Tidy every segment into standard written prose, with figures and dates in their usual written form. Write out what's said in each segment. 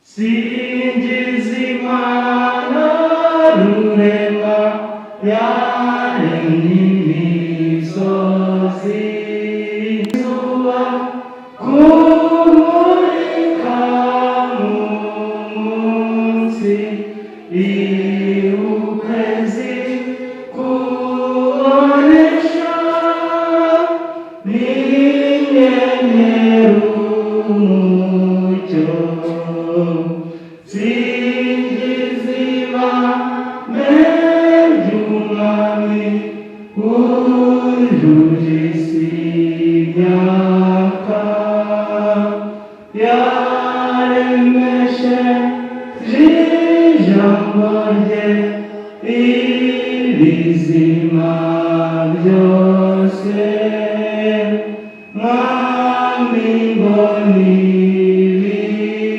Singizimana rurema yaremye imisozi izuba kumurika mu munsi ukwezi kubonesha n'inyenyeri umucyo singiziba meryumwami wujuje isi imyaka yaremeshe ijambo rye ibizima byose mwami mboni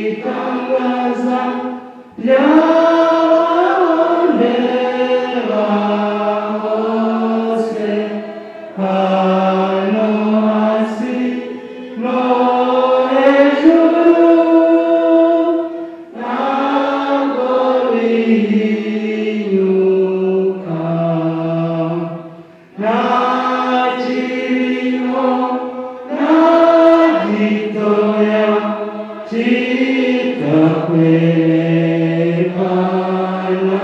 bitangaza byabondeba hose hano hasi no hejuru ntabwo bihinyuka nta kiriho nta gitoya kitakwerekana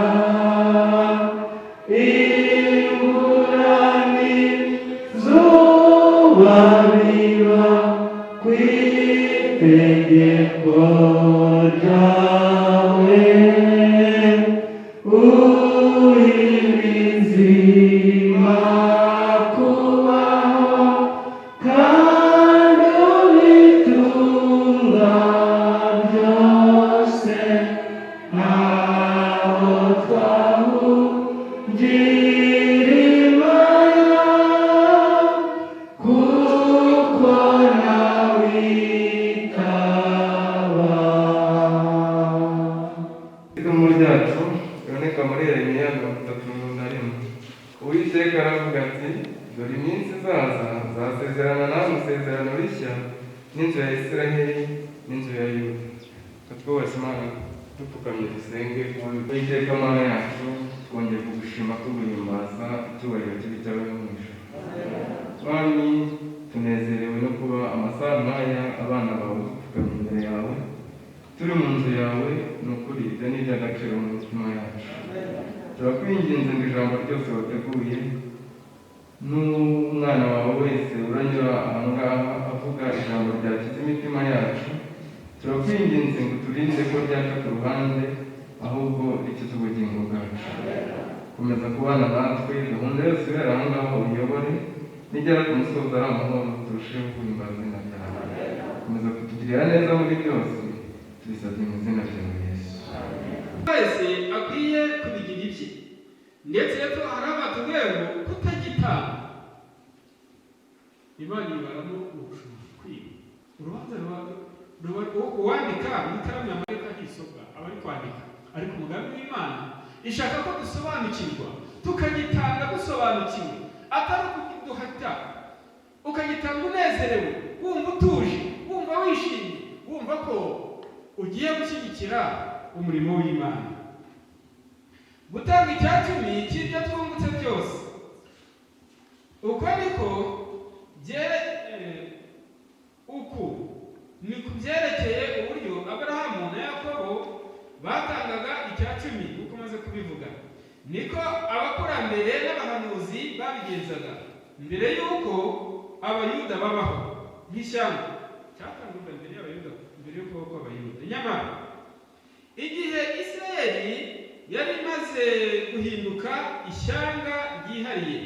imvura n'izuba biba ku itegeko ryawe ubizima kubaho kandi ubitunga byose ntaho twahugira imana kuko nawe itaba. Isomo ryacu riboneka muri Yeremiya 31. Uwiteka aravuga ati dore iminsi izaza nzasezerana nawe isezerano rishya n'inzu ya Isiraheli n'inzu ya Yuda. Twubashye Imana dupfukamye dusenge. Uwiteka Mana yacu twongeye kugushima tuguhimbaza icyubahiro kibi cyawe mu ijuru. Mwami tunezerewe no kuba amasaha nk'aya abana bawe dupfukamye imbere yawe turi mu nzu yawe ni ukuri ibyo ni iby'agaciro mu mitima yacu. Turakwinginze ngo ijambo ryose wateguye n'umwana wawe wese uranyura aha ngaha avuga ijambo ryakiza imitima yacu, turakwinginze ngo turinde ko ryaca ku ruhande ahubwo rikize ubugingo bwacu. Komeza kubana natwe gahunda yose ibera aha ngaha uyobore nigera ku musozo ari amahoro turusheho guhimbaza izina ryawe. Komeza kutugirira neza muri byose tubisabye mu izina rya Yesu. Wese akwiye kubigira ibye ndetse ko hari abatubwiye ngo kutagitanga Imana ibaramo ubushobozi kwiba urubanza uwandika n'ikaramu y'amareka ntisobwa aba ari kwandika, ariko umugambi w'Imana ishaka ko dusobanukirwa tukagitanga dusobanukiwe, atari ukuduhata ukagitanga unezerewe wumva utuje wumva wishimye wumva ko ugiye gushyigikira umurimo w'Imana. Gutanga icyacumi cy'ibyo twungutse byose uko niko ni ku byerekeye uburyo Aburahamu na Yakobo batangaga icyacumi uko maze kubivuga, niko abakurambere n'abahanuzi babigenzaga mbere y'uko abayuda babaho nk'ishyanga cyatangwaga mbere y'abayuda mbere y'uko babaho abayuda. Nyamara igihe Isirayeli yari imaze guhinduka ishyanga ryihariye,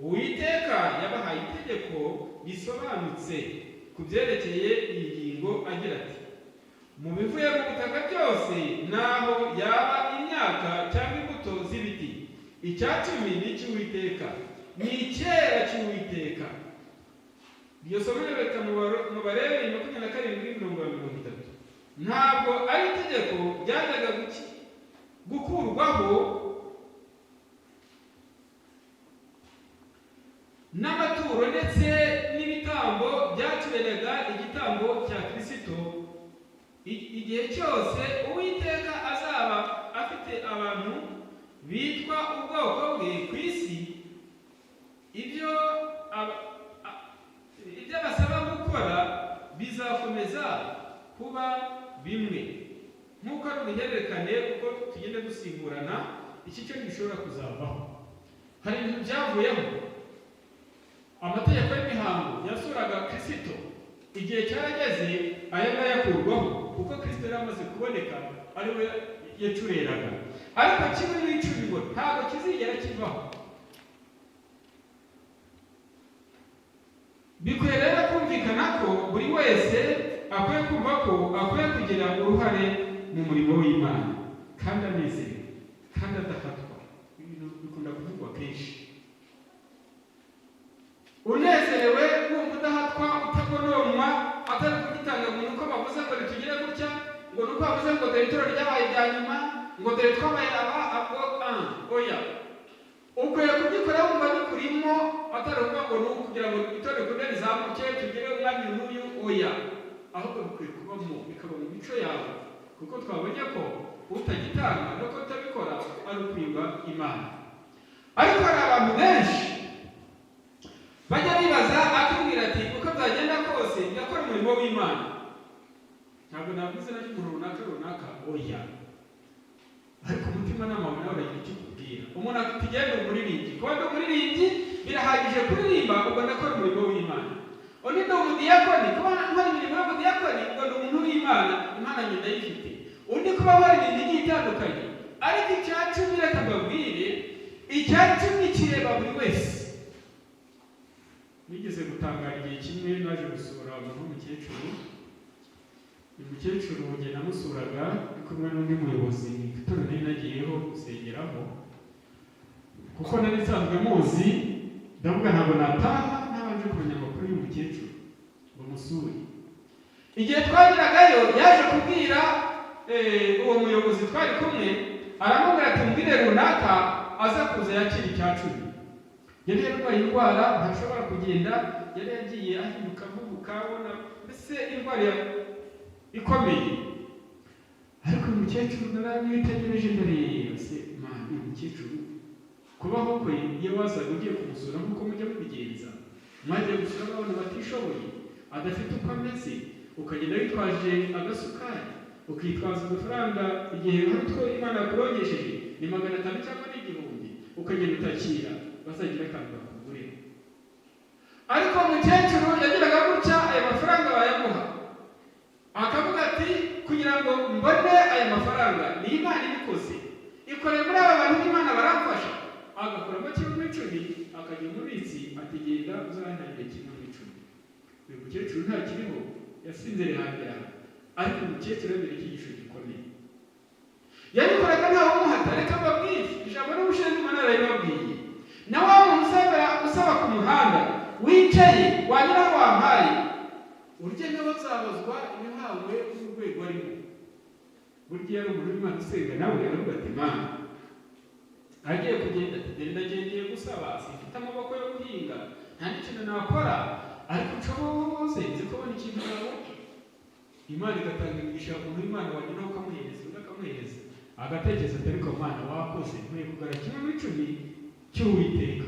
Uwiteka yabahaye itegeko risobanutse ku byerekeye iyi ngingo agira ati mu bivuye mu butaka byose naho yaba imyaka cyangwa imbuto z'ibiti icyacumi ni icy'Uwiteka, ni icyera cy'Uwiteka. Iryo somo riboneka mu Balewi 27:30. Ntabwo ari itegeko ryajyaga gukurwaho n'amaturo ndetse n'ibitambo byatuberaga igitambo cya Kristo igihe cyose Uwiteka azaba afite abantu bitwa ubwoko bwe ku isi, ibyo basaba gukora bizakomeza kuba bimwe, nk'uko ari uruhererekane uko tugenda dusimburana. Iki cyo gishobora kuzavaho. Hari ibintu byavuyemo. Amategeko y'imihango yasuraga Kristo, igihe cyarageze aya ngaya akurwaho, kuko Kristo yari amaze kuboneka ari we yacureraga. Ariko kimwe n'icumi ntabwo kizigera kivaho. Bikwiye rero kumvikana ko buri wese akwiye kumva ko akwiye kugira uruhare mu murimo w'Imana, kandi anezerewe kandi adafatwa. Ibintu bikunda kuvugwa kenshi. Unezerewe wumva udahatwa, utagononwa, atari kugitanga ngo nuko bavuze ngo ritugire gutya, ngo nuko bavuze ngo dore itorero ryabaye rya nyuma, ngo dore twabaye oya. Ukwiye kubikora wumva bikurimo, atari ukuvuga ngo nuko kugira ngo itorero kurya rizamuke tugire umwanya n'uyu, oya. Ahubwo bikwiye kubamo, bikaba mu mico yawe, kuko twabonye ko utagitanga no kutabikora ari ukwimba Imana. Ariko hari abantu benshi bajya bibaza akubwira ati uko byagenda kose ndakora umurimo w'Imana. Ntabwo navuze na cy'umuntu runaka oya. Ariko umutima n'amahoro nawe uragira icyo ukubwira. Umuntu afite igenda umuririmbyi, kuba ndi umuririmbyi birahagije kuririmba ubwo ndakora umurimo w'Imana. Undi ndi umudiyakoni, kuba nkora imirimo y'umudiyakoni ubwo ndi umuntu w'Imana, Imana njye ndayifite. Undi kuba nkora ibintu bigiye itandukanye. Ariko icya cumi reka mbabwire, icya cumi kireba buri wese. Nigeze gutangara igihe kimwe naje gusura umuntu w'umukecuru. Uyu mukecuru njye namusuraga ari kumwe n'undi muyobozi itorero nari nagiyeho gusengeraho, kuko nari nsanzwe muzi. Ndavuga ntabwo nataha ntabanje kumenya amakuru y'uyu mukecuru ngo musure. Igihe twagiragayo yaje kubwira uwo muyobozi twari kumwe, aramubwira ati mbwire runaka aza kuza yakira icya cumi. Yari yarwaye indwara ntashobora kugenda, yari yagiye ahinduka avubuka, abona mbese indwara ikomeye. Ariko uyu mukecuru naramwitegereje imbere yose, Imana, uyu mukecuru kubaho kwe iyo wazaga ugiye kumusura nk'uko mujya mubigenza, mwagiye gusura abantu batishoboye, adafite uko ameze, ukagenda witwaje agasukari, ukitwaza amafaranga igihe hari utwo Imana yakurongesheje ni 500 cyangwa n'igihumbi, ukagenda utakira bazagira akantu bakugurira. Ariko umukecuru yagiraga gutya, aya mafaranga bayamuha akavuga ati kugira ngo mbone aya mafaranga ni Imana ibikoze, ikoreye muri aba bantu Imana baramfasha. Agakuramo kimwe mu icumi akagira umubitsi ati genda uzantangire kimwe mu icumi. Uyu mukecuru ntakiriho, yasinze rihambira. Ariko umukecuru yabera ikigisho gikomeye. Yabikoraga ntawe umuhata. Reka mbabwire ijambo n'ubushinzwe Imana yarabibabwiye. Na wa muntu usaba ku muhanda wicaye wanyura wampaye, urya nawe azabazwa ibihawe n'urwego arimo. Burya yari umuntu w'Imana usenga, nawe aravuga ati Mana, agiye kugenda ati dore ndagendeye gusaba, simfite amaboko yo guhinga, nta n'ikintu nakora, ariko nshoboze nzi kubona ikintu nabona. Imana igatanga imigisha umuntu w'Imana wagenda ukamuhereza, undi akamuhereza, agatekereza ati ariko Mana wakoze, nkwiye kugara kimwe mu icumi cy'Uwiteka.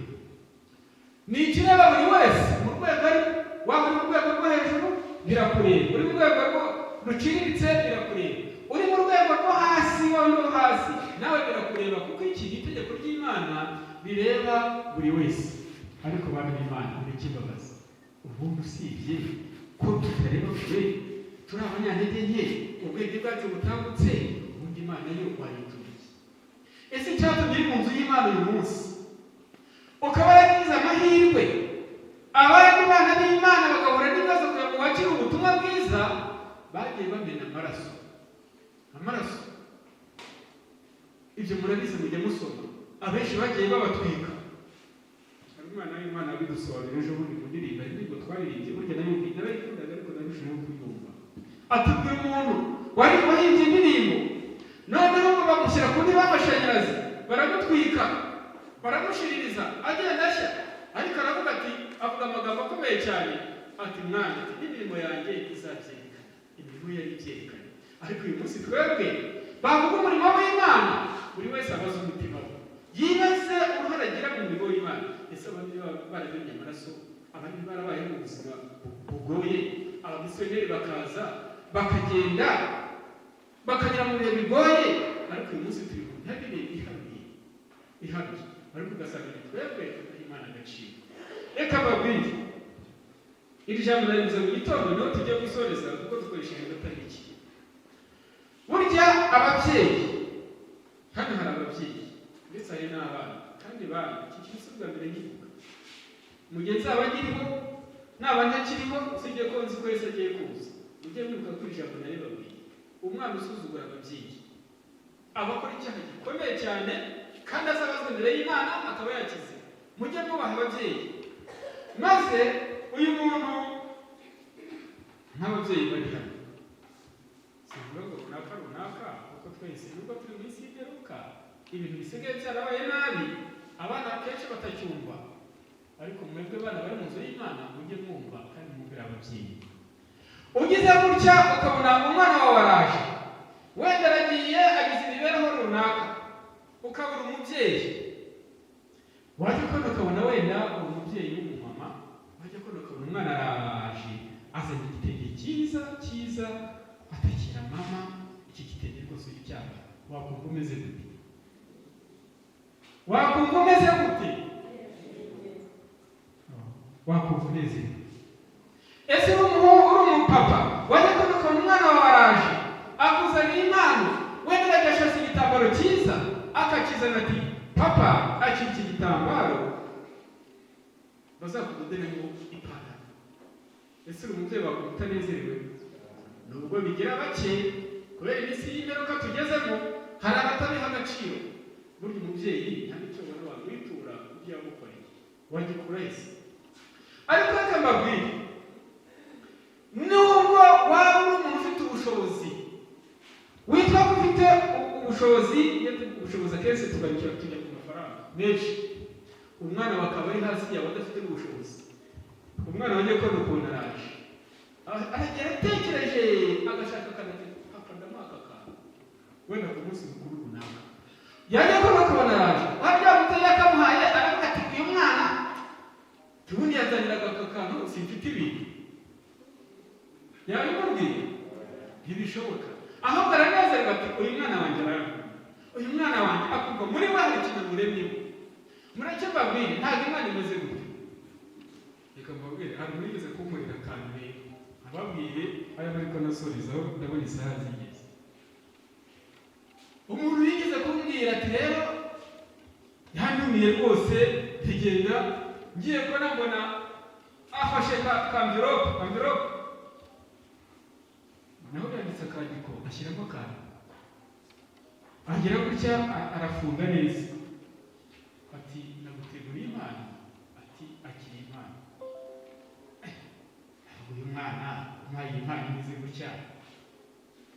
Ni ikireba buri wese mu rwego ari, waba uri mu rwego rwo hejuru birakureba, uri mu rwego ruciriritse birakureba, uri mu rwego rwo hasi wowe no hasi nawe birakureba, kuko iki itegeko ry'Imana bireba buri wese. Ariko bana b'Imana n'ikibabaza, ubundi usibye ko tutareba kure, turi abanyantege nke, ubwenge bwacu butambutse, ubundi Imana yo wayituye. Ese icyatumye uri mu nzu y'Imana uyu munsi ukaba yaragize amahirwe, abandi bana b'Imana bagahura n'ibibazo kugira ngo bakire ubutumwa bwiza, bagiye bamena amaraso. Ibyo murabizi mujya musoma, abenshi bagiye babatwika. Umwana w'Imana abidusobanurira ejo bundi mu ndirimbo, indirimbo twaririmbye burya nayo narayikundaga ariko narushaho kuyumva. Atubwira umuntu wari wahimbye indirimbo, noneho ngo bamushyira ku ntebe y'amashanyarazi, baramutwika, baramushiririza, agenda ashya. Ariko aravuga ati, avuga amagambo akomeye cyane ati mwana, ati indirimbo yanjye izabyerekana, imivu yari ibyerekana. ariko uyu munsi twebwe bavuga umurimo w'Imana buri wese abaza umutima we yibaze uruhare agira mu murimo w'Imana. Ese abandi barabonye amaraso, abandi barabaye mu buzima bugoye, abamisiyoneri bakaza bakagenda bakagera mu bihe bigoye, ariko uyu munsi turi mu ntabire ihamye, ariko ugasanga twebwe tudaha Imana agaciro. Reka babwire iri jambo narivuze mu gitondo niho tujya gusoreza kuko dukoresheje iminota mike. Burya ababyeyi, hano hari ababyeyi ndetse hari n'abana, kandi bana iki kintu bwa mbere nkivuga mugenzi aba akiriho naba ntakiriho, usibye ko nzi ko Yesu agiye kuza. Mujye mwibuka ko iri jambo naribabwiye, umwana usuzugura ababyeyi aba akora icyaha gikomeye cyane kandi azabazwa imbere y'Imana akaba yakize. Mujye mwubaha ababyeyi, maze uyu muntu nk'ababyeyi bari hano sivuga ngo runaka kuko twese nubwo turi mu isi y'imperuka ibintu bisigaye byarabaye nabi, abana akenshi batacyumva, ariko mwebwe bana bari mu nzu y'Imana mujye mwumva kandi mwumvira ababyeyi. Ugize gutya ukabona umwana wawe araje, wenda aragiye agize imibereho runaka, ukabura umubyeyi, wajya kubona ukabona wenda umubyeyi w'umumama, wajya kubona ukabona umwana araje azanye igitenge cyiza atakira mama, iki gitenge rwose cyane wakumva umeze gute? Wakumva umeze gute? Wakumva umeze gute? Ese uri umupapa wajya kubona ukabona umwana wawe araje akuzaniye impano, wenda agashaka igitambaro cyiza akakizana ati papa akira iki gitambaro bazakudoderemo ipantaro. Ese uri umubyeyi wawe utanezerewe? Nubwo bigira bake kubera iminsi y'imperuka tugezemo, hari abatabiha agaciro. Burya umubyeyi nta n'icyo ubona wamwitura ibyo yamukoreye wagikura ese. Ariko reka mbabwire, nubwo waba uri umuntu ufite ubushobozi, witwa ko ufite ubushobozi akenshi tujya ku mafaranga menshi, umwana bakaba ari hasi yawe adafite ubushobozi. Umwana wajya kubona ukuntu araje aragera atekereje agashaka akandamo akakana, wenda ku munsi mukuru runaka yajya kubona ukabona araje, wajya muteye akamuhaye aravuga ati uyu mwana tubundi yazaniraga akakantu simfite ibintu, yabimubwiye ntibishoboka, ahubwo aranezerwa ati uyu mwana wanjye ararakunda, uyu mwana wanjye akumva muri we hari ikintu muremyemo. Mureke mbabwire ntabwo Imana imeze gutya. Reka mbabwire hari urigeze kumurira akantu rero ababwiye aya ariko nasorizaho ndabona isaha zigeze. Umuntu yigeze kumbwira ati rero yandumiye rwose ntegenda ngiye kubona mbona afashe ka envelope naho yanditse akandiko ashyiramo akantu, agera gutya arafunga neza ati naguteguriye impano, ati akiri impano. Uyu mwana umpaye impano imeze gutya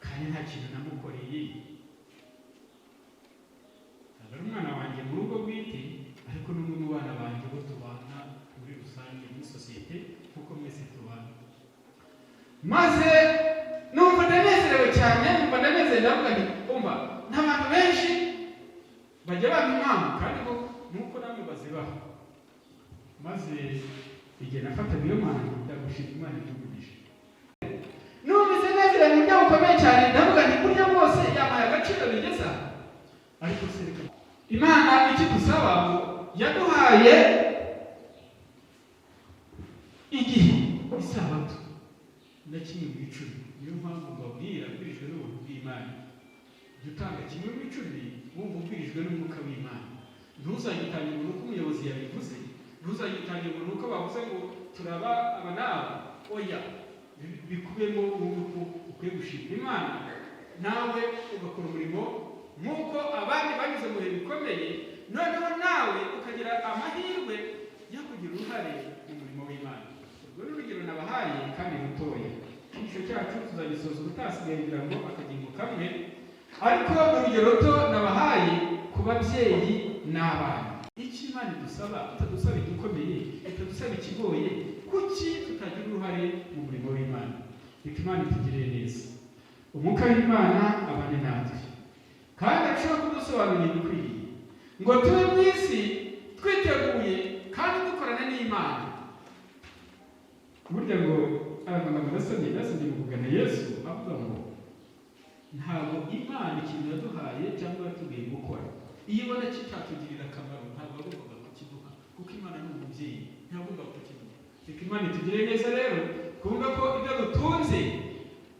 kandi nta kintu namukoreye, ntabwo ari umwana wanjye mu rugo bwite, ariko n'umwe mu bana banjye bo tubana muri rusange muri sosiyete kuko mwese tubana. Maze numva ndanezerewe cyane, numva ndanezerewe, ndavuga nti umva n'abantu benshi bajya bampa impano kandi ko nuko namwe bazibaha. Maze igihe nafataga iyo mpano ndagushima Imana itugurije, numvise nezerewe mu buryo bukomeye cyane, ndavuga nti burya bwose yampaye agaciro bigeza. Ariko se reka Imana icyo dusaba yaduhaye igihe isabato na kimwe mu icumi. Niyo mpamvu mbabwira ubwirijwe n'ubuntu bw'Imana, jya utanga kimwe mu icumi wumva ubwirijwe n'umwuka w'Imana. Ntuzagitangire ngo nuko umuyobozi yabivuze, ntuzagitangire ngo nuko bavuze ngo turaba aba n'aba, oya, bikubemo uko ukwiye gushimira Imana nawe ugakora umurimo nk'uko abandi banyuze mu bihe bikomeye, noneho nawe ukagira amahirwe yo kugira uruhare mu murimo w'Imana. Urwo ni urugero nabahaye kandi rutoya. Icyo cyacu tuzagisoza ubutasigaye kugira ngo akagingo kamwe, ariko urugero ruto nabahaye ku babyeyi n'abana. Icyo Imana idusaba itadusaba igikomeye, itadusaba ikigoye, kuki tutagira uruhare mu murimo w'Imana? Reka Imana itugirire neza. umwuka w'Imana abane natwe kandi ashobora kudusobanurira ibikwiriye ngo tube mu isi twiteguye kandi dukorana n'Imana. Burya ngo abaganga barasabye kugana Yesu avuga ngo ntabwo Imana ikintu yaduhaye cyangwa yatubwiye gukora iyo ibona kitatugirira akamaro ntabwo agomba kukiduha, kuko Imana ni umubyeyi ntagomba kukiduha. Reka Imana itugire neza rero kumva ko ibyo dutunze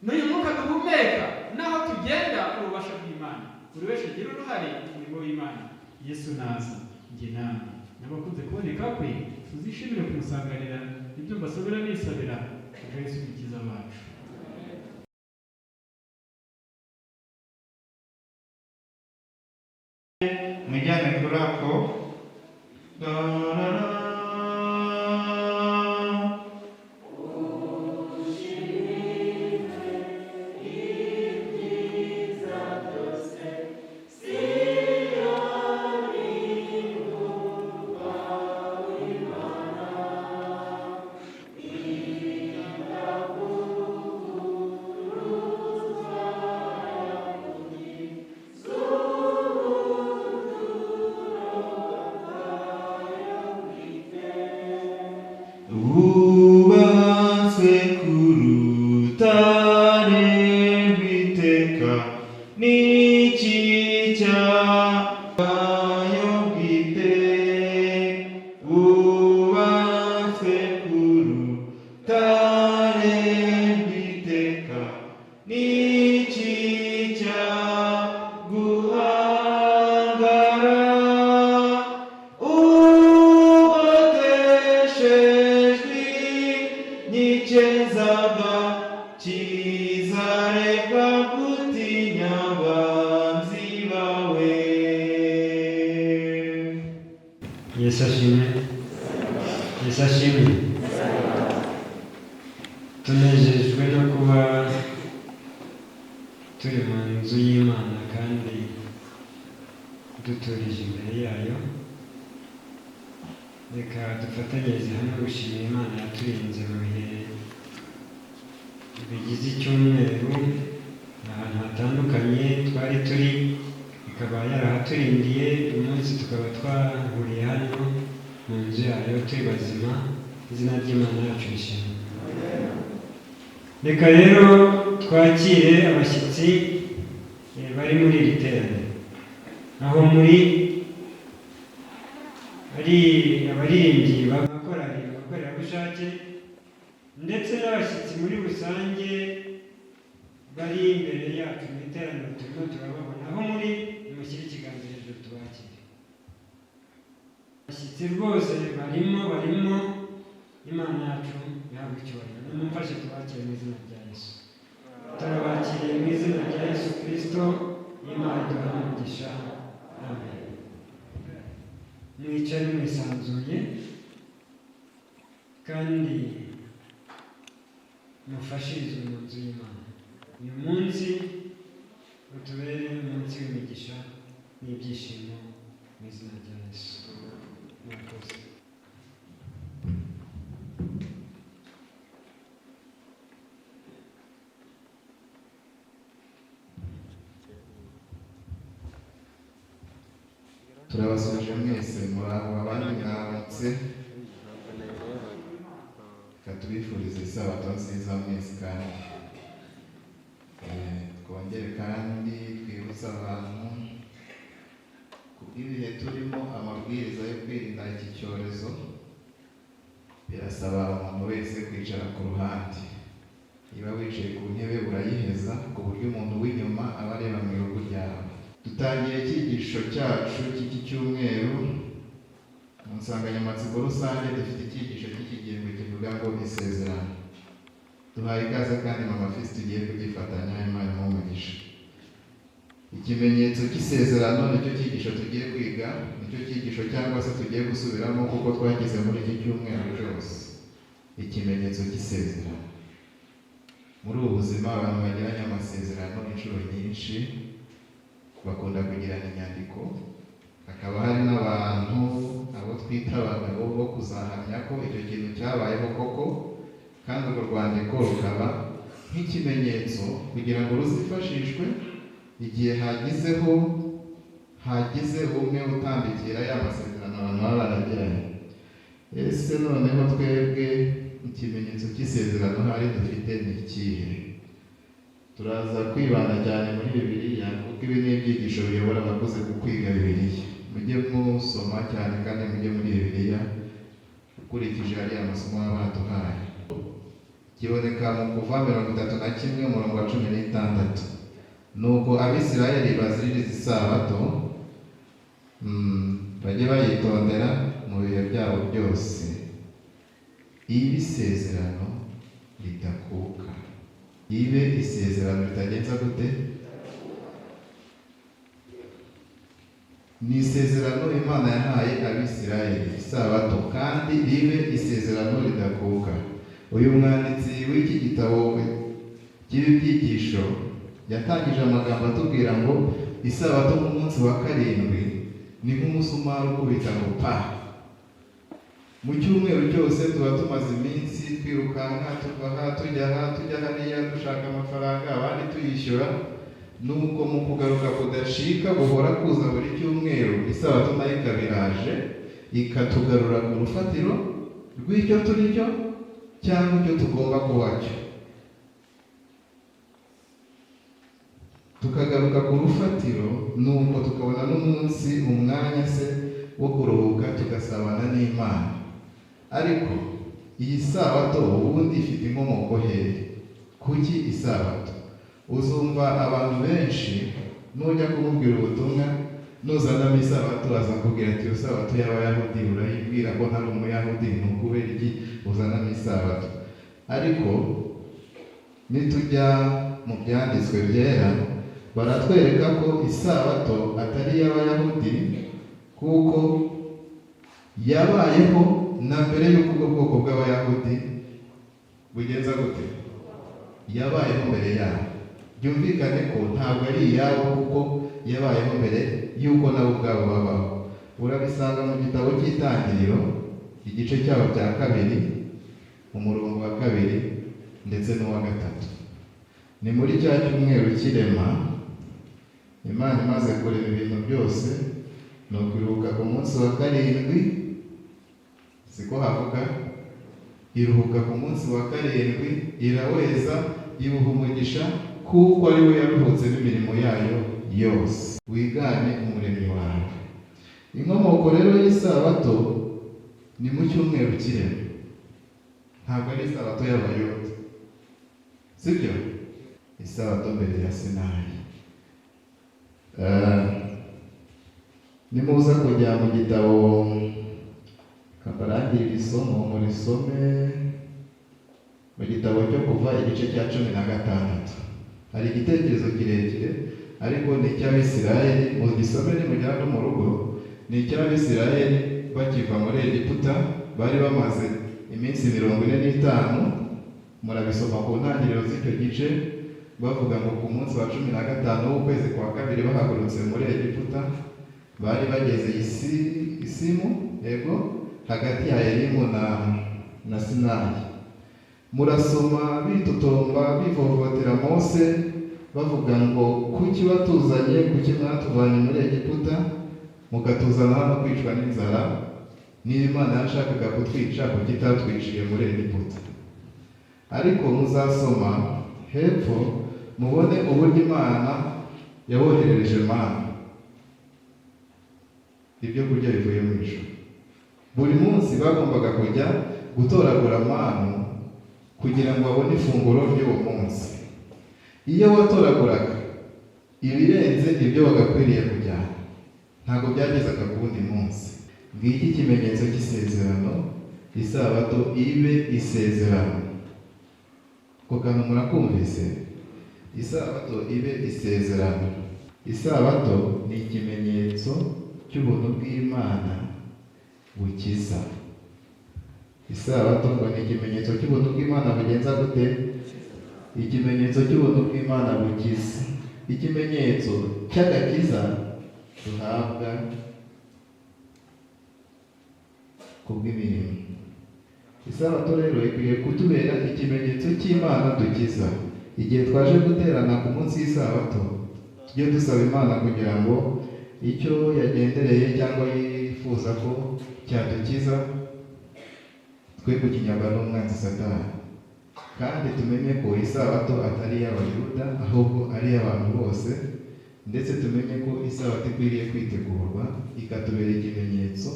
n'uyu mwuka duhumeka naho tugenda ububasha bw'Imana, buri wese agira uruhare mu murimo w'Imana. Yesu naza njye namwe n'abakunze kuboneka kwe tuzishimire kumusanganira. Ibyo mbasabira nisabira kuko Yesu umukiza wacu. Mwijyane kuri ako Yesu ashimwe. Tunejejwe no kuba turi mu nzu y'Imana kandi duturije imbere yayo. Reka dufatanyirize hamwe gushimira Imana yaturinze mu bihe bigize icyumweru ahantu hatandukanye twari turi, ikaba yarahaturindiye. Uyu munsi tukaba twahuriye hano mu nzu yayo turi bazima. Izina ry'Imana yacu rishimwe. Reka rero twakire abashyitsi bari muri iri teraniro, aho muri ari abaririmbyi abakorerabushake ndetse n'abashyitsi muri rusange bari imbere yacu mu iteraniro turimo turababona. Aho muri nimushyire ikiganza hejuru tubakire. Abashyitsi rwose barimo Imana yacu ihabwa icyubahiro. Nimumfashe tubakire mu izina rya Yesu. Turabakiriye mu izina rya Yesu Kristo, Imana iduha umugisha. Amen. Mwicare mwisanzuye kandi mufashirize mu nzu y'Imana. Uyu munsi utubere umunsi w'imigisha n'ibyishimo mu izina rya Yesu. Murakoze. turabasuje mwese muraho abandi mwaramutse. Tubifurize isabato nziza mwese kandi twongere kandi twibutsa abantu kubw'ibihe turimo amabwiriza yo kwirinda iki cyorezo. Birasaba umuntu wese kwicara ku ruhande. Niba wicaye ku ntebe urayiheza ku buryo umuntu w'inyuma aba areba mu irugu ryawe. Dutangiye icyigisho cyacu cy'iki cyumweru mu nsanganyamatsiko rusange. Dufite icyigisho cy'ikigembwe kivuga ngo isezerano. Duhaye ikaze kandi Mama Fisi tugiye kugifatanya. Imana imuhe. Ikimenyetso cy'isezerano nicyo cyigisho tugiye kwiga, nicyo cyigisho cyangwa se tugiye gusubiramo kuko twagize muri iki cyumweru cyose. Ikimenyetso cy'isezerano. Muri ubu buzima abantu bagiranye amasezerano inshuro nyinshi, bakunda kugirana inyandiko. Hakaba hari n'abantu abo twita abagabo bo kuzahamya ko icyo kintu cyabayeho koko, kandi urwo rwandiko rukaba nk'ikimenyetso kugira ngo ruzifashishwe igihe hagize umwe utambikira ya masezerano abantu baba baragiranye. Ese noneho twebwe ikimenyetso cy'isezerano hari dufite ni ikihe? Turaza kwibanda cyane muri Bibiliya kuko ibi ni ibyigisho biyobora abakuze ku kwiga Bibiliya. Mujye musoma cyane kandi mujye muri Bibiliya ukurikije ariya masomo baba baduhaye. Kiboneka mu Kuva 31 umurongo wa 16. Nuko Abisirayeli baziririza isabato bajye bayitondera mu bihe byabo byose, ibe isezerano ridakuka. Ibe isezerano ritagenza gute? Ni isezerano Imana yahaye Abisirayeli isabato, kandi ribe isezerano ridakuka. Uyu mwanditsi w'iki gitabo cy'ibi byigisho yatangije amagambo atubwira ngo isabato mu munsi wa karindwi ni nk'umusumari ukubita ngo pa. Mu cyumweru cyose tuba tumaze iminsi twirukanka tuva aha tujya hariya dushaka amafaranga abandi tuyishyura, nubwo mu kugaruka kudashika guhora kuza buri cyumweru, isabato nayo ikaba iraje ikatugarura ku rufatiro rw'icyo turi cyo cyangwa icyo tugomba kuba cyo. Tukagaruka ku rufatiro, nuko tukabona n'umunsi umwanya se wo kuruhuka tugasabana n'Imana. Ariko iyi sabato ubundi ifite inkomoko hehe? Kuki isabato? Uzumva abantu benshi nujya kumubwira ubutumwa nuzanamo isabato azakubwira ati isabato y'Abayahudi urayibwira ko ntari Umuyahudi, ni ukubera iki uzanamo isabato? Ariko nitujya mu byanditswe byera baratwereka ko isabato atari iy'Abayahudi, kuko yabayeho na mbere y'uko ubwo bwoko bw'Abayahudi bugenza gute? Yabayeho mbere yabo. Byumvikane ko ntabwo ari iyabo kuko yabayeho mbere y'uko nabo ubwabo babaho. Urabisanga mu gitabo cy'Itangiriro igice cyaho cya 2 umurongo wa 2 ndetse n'uwa 3. Ni muri cya cyumweru cy'irema Imana imaze kurema ibintu byose, ni ukuruhuka ku munsi wa 7, siko havuga, iruhuka ku munsi wa 7, iraweza, ibuha umugisha, kuko ari we yaruhutse n'imirimo yayo yose. Wigane umuremyi wawe. Inkomoko rero y'isabato ni mu cyumweru cy'irema, ntabwo ari isabato y'Abayuda, sibyo? Isabato mbere ya Sinayi. Nimuza kujya mu gitabo kabarangirira isomo murisome mu gitabo cyo Kuva igice cya 16. Hari igitekerezo kirekire ariko ni icy'Abisirayeli, mugisome nimujyana no mu rugo. Ni icy'Abisirayeli bakiva muri Egiputa, bari bamaze iminsi 45, murabisoma ku ntangiriro z'icyo gice, bavuga ngo ku munsi wa 15 w'ukwezi kwa 2 bahagurutse muri Egiputa, bari bageze Isimu, yego, hagati ya Elimu na Sinayi. Murasoma bitotomba bivovotera Mose bavuga ngo kuki watuzanye, kuki mwatuvanye muri Egiputa mugatuzana hano kwicwa n'inzara? Niba Imana yashakaga kutwica kuki itatwiciye muri Egiputa? Ariko muzasoma hepfo mubone uburyo Imana yaboherereje mana, ibyo kurya bivuye mu ijuru. Buri munsi bagombaga kujya gutoragura manu kugira ngo babone ifunguro ry'uwo munsi. Iyo watoraguraga ibirenze ibyo bagakwiriye kujyana, ntabwo byagezaga ku wundi munsi. Ngiki ikimenyetso cy'isezerano, isabato ibe isezerano. Kuko murakumvise, isabato ibe isezerano. Isabato ni ikimenyetso cy'ubuntu bw'Imana bukiza. Isabato ngo ni ikimenyetso cy'ubuntu bw'Imana bugenza gute? Ikimenyetso cy'ubuntu bw'Imana bukiza, ikimenyetso cy'agakiza duhabwa kubw'imirimo. Isabato rero ikwiye kutubera ikimenyetso cy'Imana dukiza. igihe twaje guterana ku munsi w'isabato tujye dusaba Imana kugira ngo icyo yagendereye cyangwa yifuza ko cyadukiza twe kukinyagwa n'umwanzi Satani, kandi tumenye ko isabato atari iy'Abayuda ahubwo ari iy'abantu bose, ndetse tumenye ko isabato ikwiriye kwitegurwa ikatubera ikimenyetso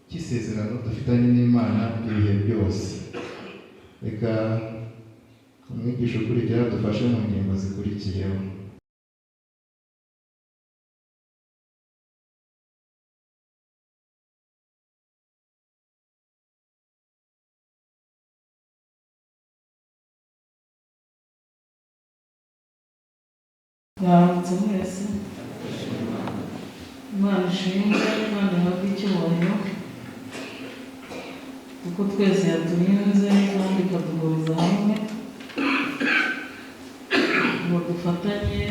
cy'isezerano dufitanye n'Imana ibihe byose. Reka umwigisha ukurikira dufashe mu ngingo zikurikiyeho. Mwaramutse mwese. Imana ishimwe kandi ihabwe icyubahiro kuko twese yaturinze kandi ikaduhuriza hamwe ngo dufatanye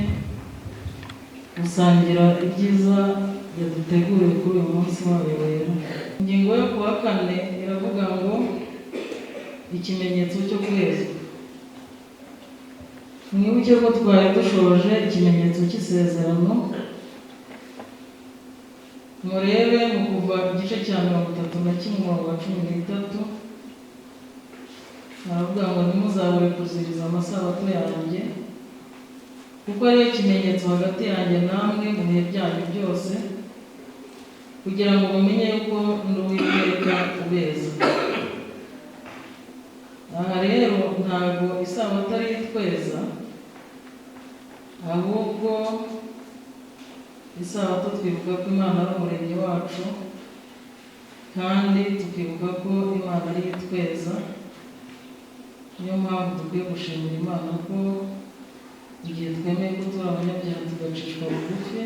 gusangira ibyiza yaduteguriye kuri uyu munsi wayo wera. Ingingo yo kuwa 4 iravuga ngo ikimenyetso cyo kwezwa. Mwibuke ko twari dushoje ikimenyetso cy'isezerano. Murebe mu kuva igice cya 31:13 aravuga ngo ntimuzabure kuziriza amasabato yanjye kuko ariyo kimenyetso hagati yanjye namwe mu bihe byanyu byose, kugira ngo mumenye yuko ndi Uwiteka ubeza. Aha rero ntabwo isabato ari itweza, ahubwo isabato twibuka ko Imana ari umuremyi wacu, kandi tukibuka ko Imana ari itweza. Niyo mpamvu dukwiye gushimira Imana ko igihe twemeye ko turi abanyabyaha tugacishwa bugufi,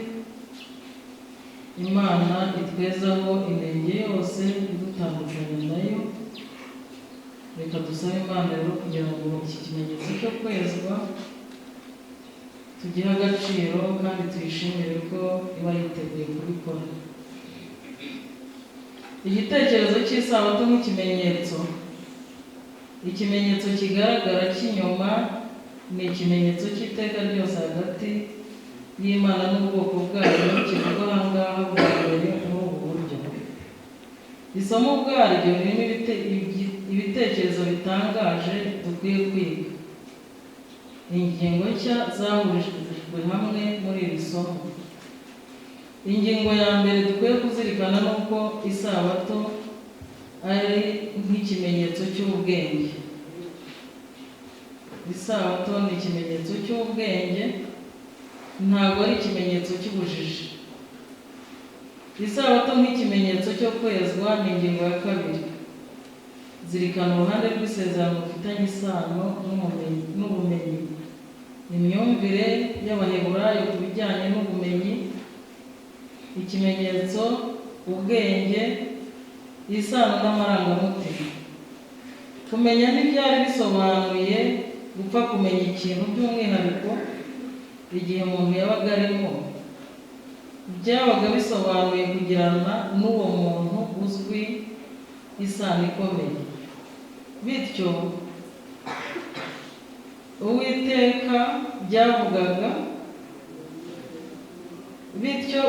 Imana itwezaho inenge yose idutandukanya nayo. Reka dusabe Imana rero kugira ngo iki kimenyetso cyo kwezwa tugire agaciro kandi tuyishimire ko iba yiteguye kubikora. Igitekerezo cy'isabato nk'ikimenyetso. Ikimenyetso kigaragara cy'inyuma ni ikimenyetso cy'iteka ryose hagati y'Imana n'ubwoko bwayo, kivuga aha ngaha bwa mbere muri ubu buryo. Isomo bwaryo ririmo ibitekerezo bitangaje dukwiye kwiga. Ingingo nshya zahurijwe hamwe muri iri somo. Ingingo ya mbere dukwiye kuzirikana ni uko isabato ari nk'ikimenyetso cy'ubwenge. Isabato ni ikimenyetso cy'ubwenge, ntabwo ari ikimenyetso cy'ubujiji. Isabato nk'ikimenyetso cyo kwezwa ni ingingo ya 2. Zirikana uruhande rw'isezerano rufitanye isano n'ubumenyi. Imyumvire y'Abaheburayo ku bijyanye n'ubumenyi, ikimenyetso, ubwenge, isano n'amarangamutima. Kumenya ntibyari bisobanuye gupfa kumenya ikintu by'umwihariko igihe umuntu yabaga arimo. Byabaga bisobanuye kugirana n'uwo muntu uzwi isano ikomeye. Bityo Uwiteka byavugaga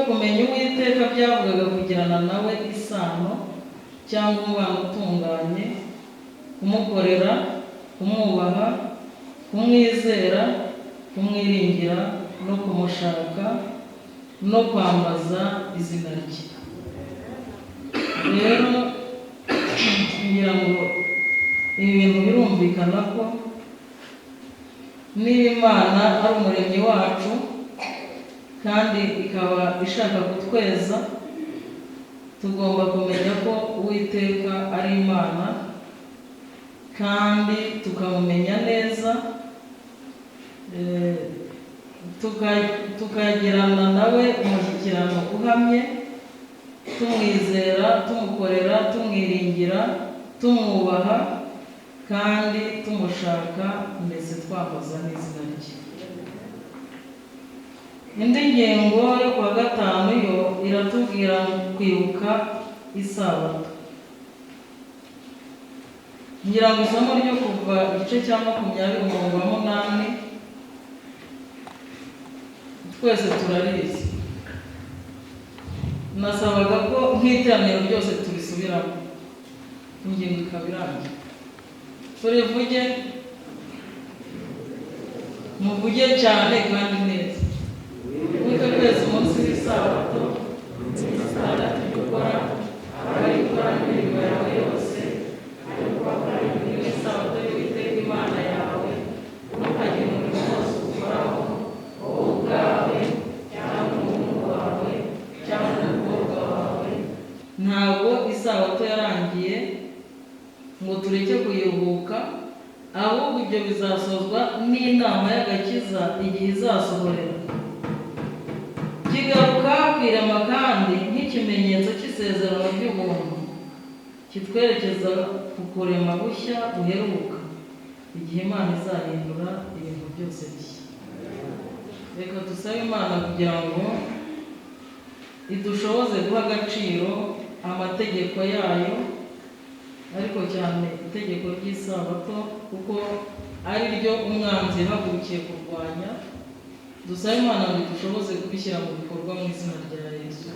kumenya Uwiteka byavugaga kugirana nawe isano cyangwa umubano utunganye, kumukorera, kumwubaha, kumwizera, kumwiringira no kumushaka no kwambaza izina rye. Rero ngira ngo ibi bintu birumvikana ko niba Imana ari umuremyi wacu kandi ikaba ishaka kutweza, tugomba kumenya ko Uwiteka ari Imana kandi tukamumenya neza, tukagirana nawe umushyikirano uhamye, tumwizera, tumukorera, tumwiringira, tumwubaha kandi tumushaka, ndetse twambaza n'izina rye. Indi ngingo yo kuwa 5 yo iratubwira kwibuka isabato. Ngira ngo isomo ryo kuva igice cya 20:8 twese turarizi. Nasabaga ko nk'iteraniro ryose turisubiramo, ingingo ikaba irangiye. Turivuge, muvuge cyane kandi neza. Wibuke twese umunsi w'isabato, isabato dukora, abayikora imirimo yawe yose, ariko bakora imirimo y'isabato y'Uwiteka Imana yawe, ntukagire umurimo wose ukoraho, wowe ubwawe cyangwa umuhungu wawe cyangwa umukobwa wawe. Ntabwo isabato yarangiye ngo tureke kuyiruhuka, ahubwo ibyo bizasozwa n'inama y'agakiza igihe izasohorera. Kigaruka kwirema kandi nk'ikimenyetso cy'isezerano ry'ubuntu kitwerekeza ku kurema bushya buheruka, igihe Imana izahindura ibintu byose bishya. Reka dusabe Imana kugira ngo idushoboze guha agaciro amategeko yayo, ariko cyane itegeko ry'isabato kuko ari ryo umwanzi yahagurukiye kurwanya. Dusabe Imana ngo idushoboze kubishyira mu bikorwa mu izina rya Yesu.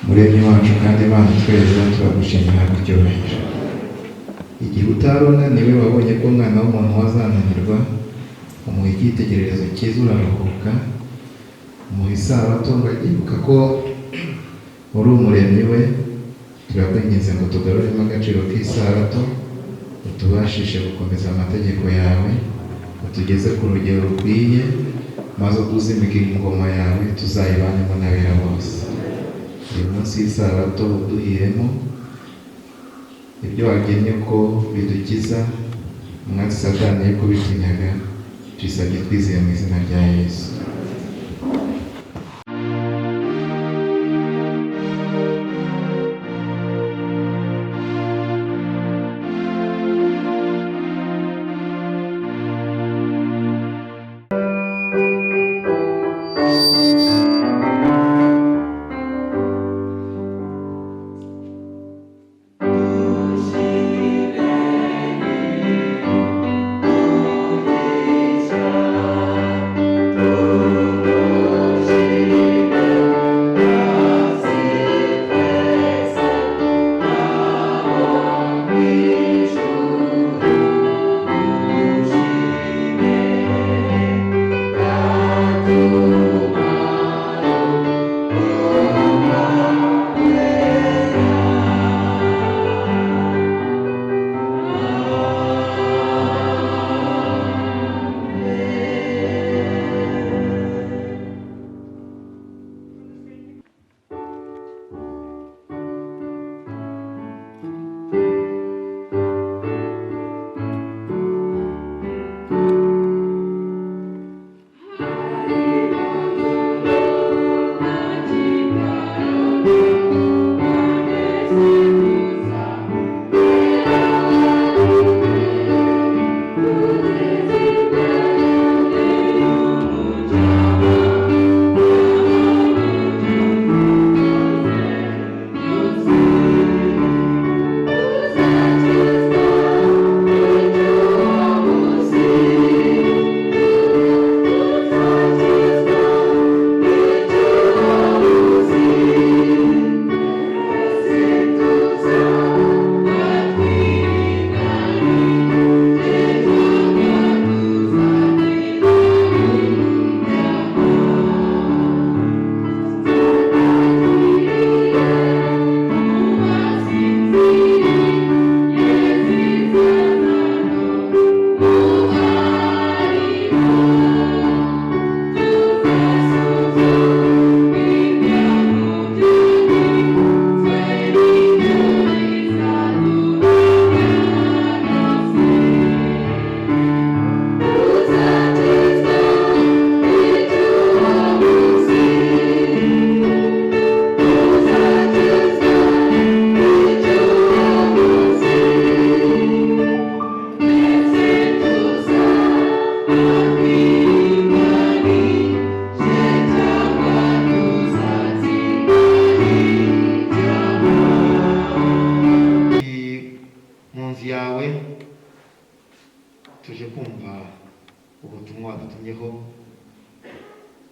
Muremyi wacu kandi Imana tweza, turagushimira kucyubahiro. Igihe utarona niwe wabonye ko umwana w'umuntu wazananirwa, umuha icyitegererezo cyiza uraruhuka, umuha isabato uragibuka ko uri umuremyi we. Turakwinginze ngo tugaruremo agaciro k'isabato, utubashishe gukomeza amategeko yawe, utugeze ku rugero rukwiye, maze utuzimike ingoma yawe tuzayibanemo n'abera bose. Uyu munsi w'isabato uduhiremo ibyo wagennye ko bidukiza umwanzi Satani yo kubitinyaga, tubisabye twizeye mu izina rya Yesu.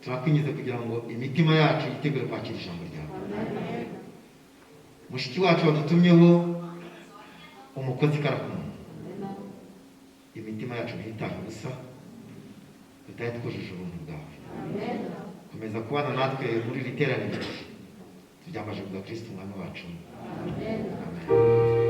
turakwinjiza kugira ngo imitima yacu yitegure kwakira ijambo ryawe. Mushiki wacu wadutumyeho umukozi karakumu, imitima yacu ntitahe ubusa, tutahe twujuje ubuntu bwawe. Komeza kubana natwe muri iri teraniro, tubyambaje kubwa Kristo umwami wacu. Amen.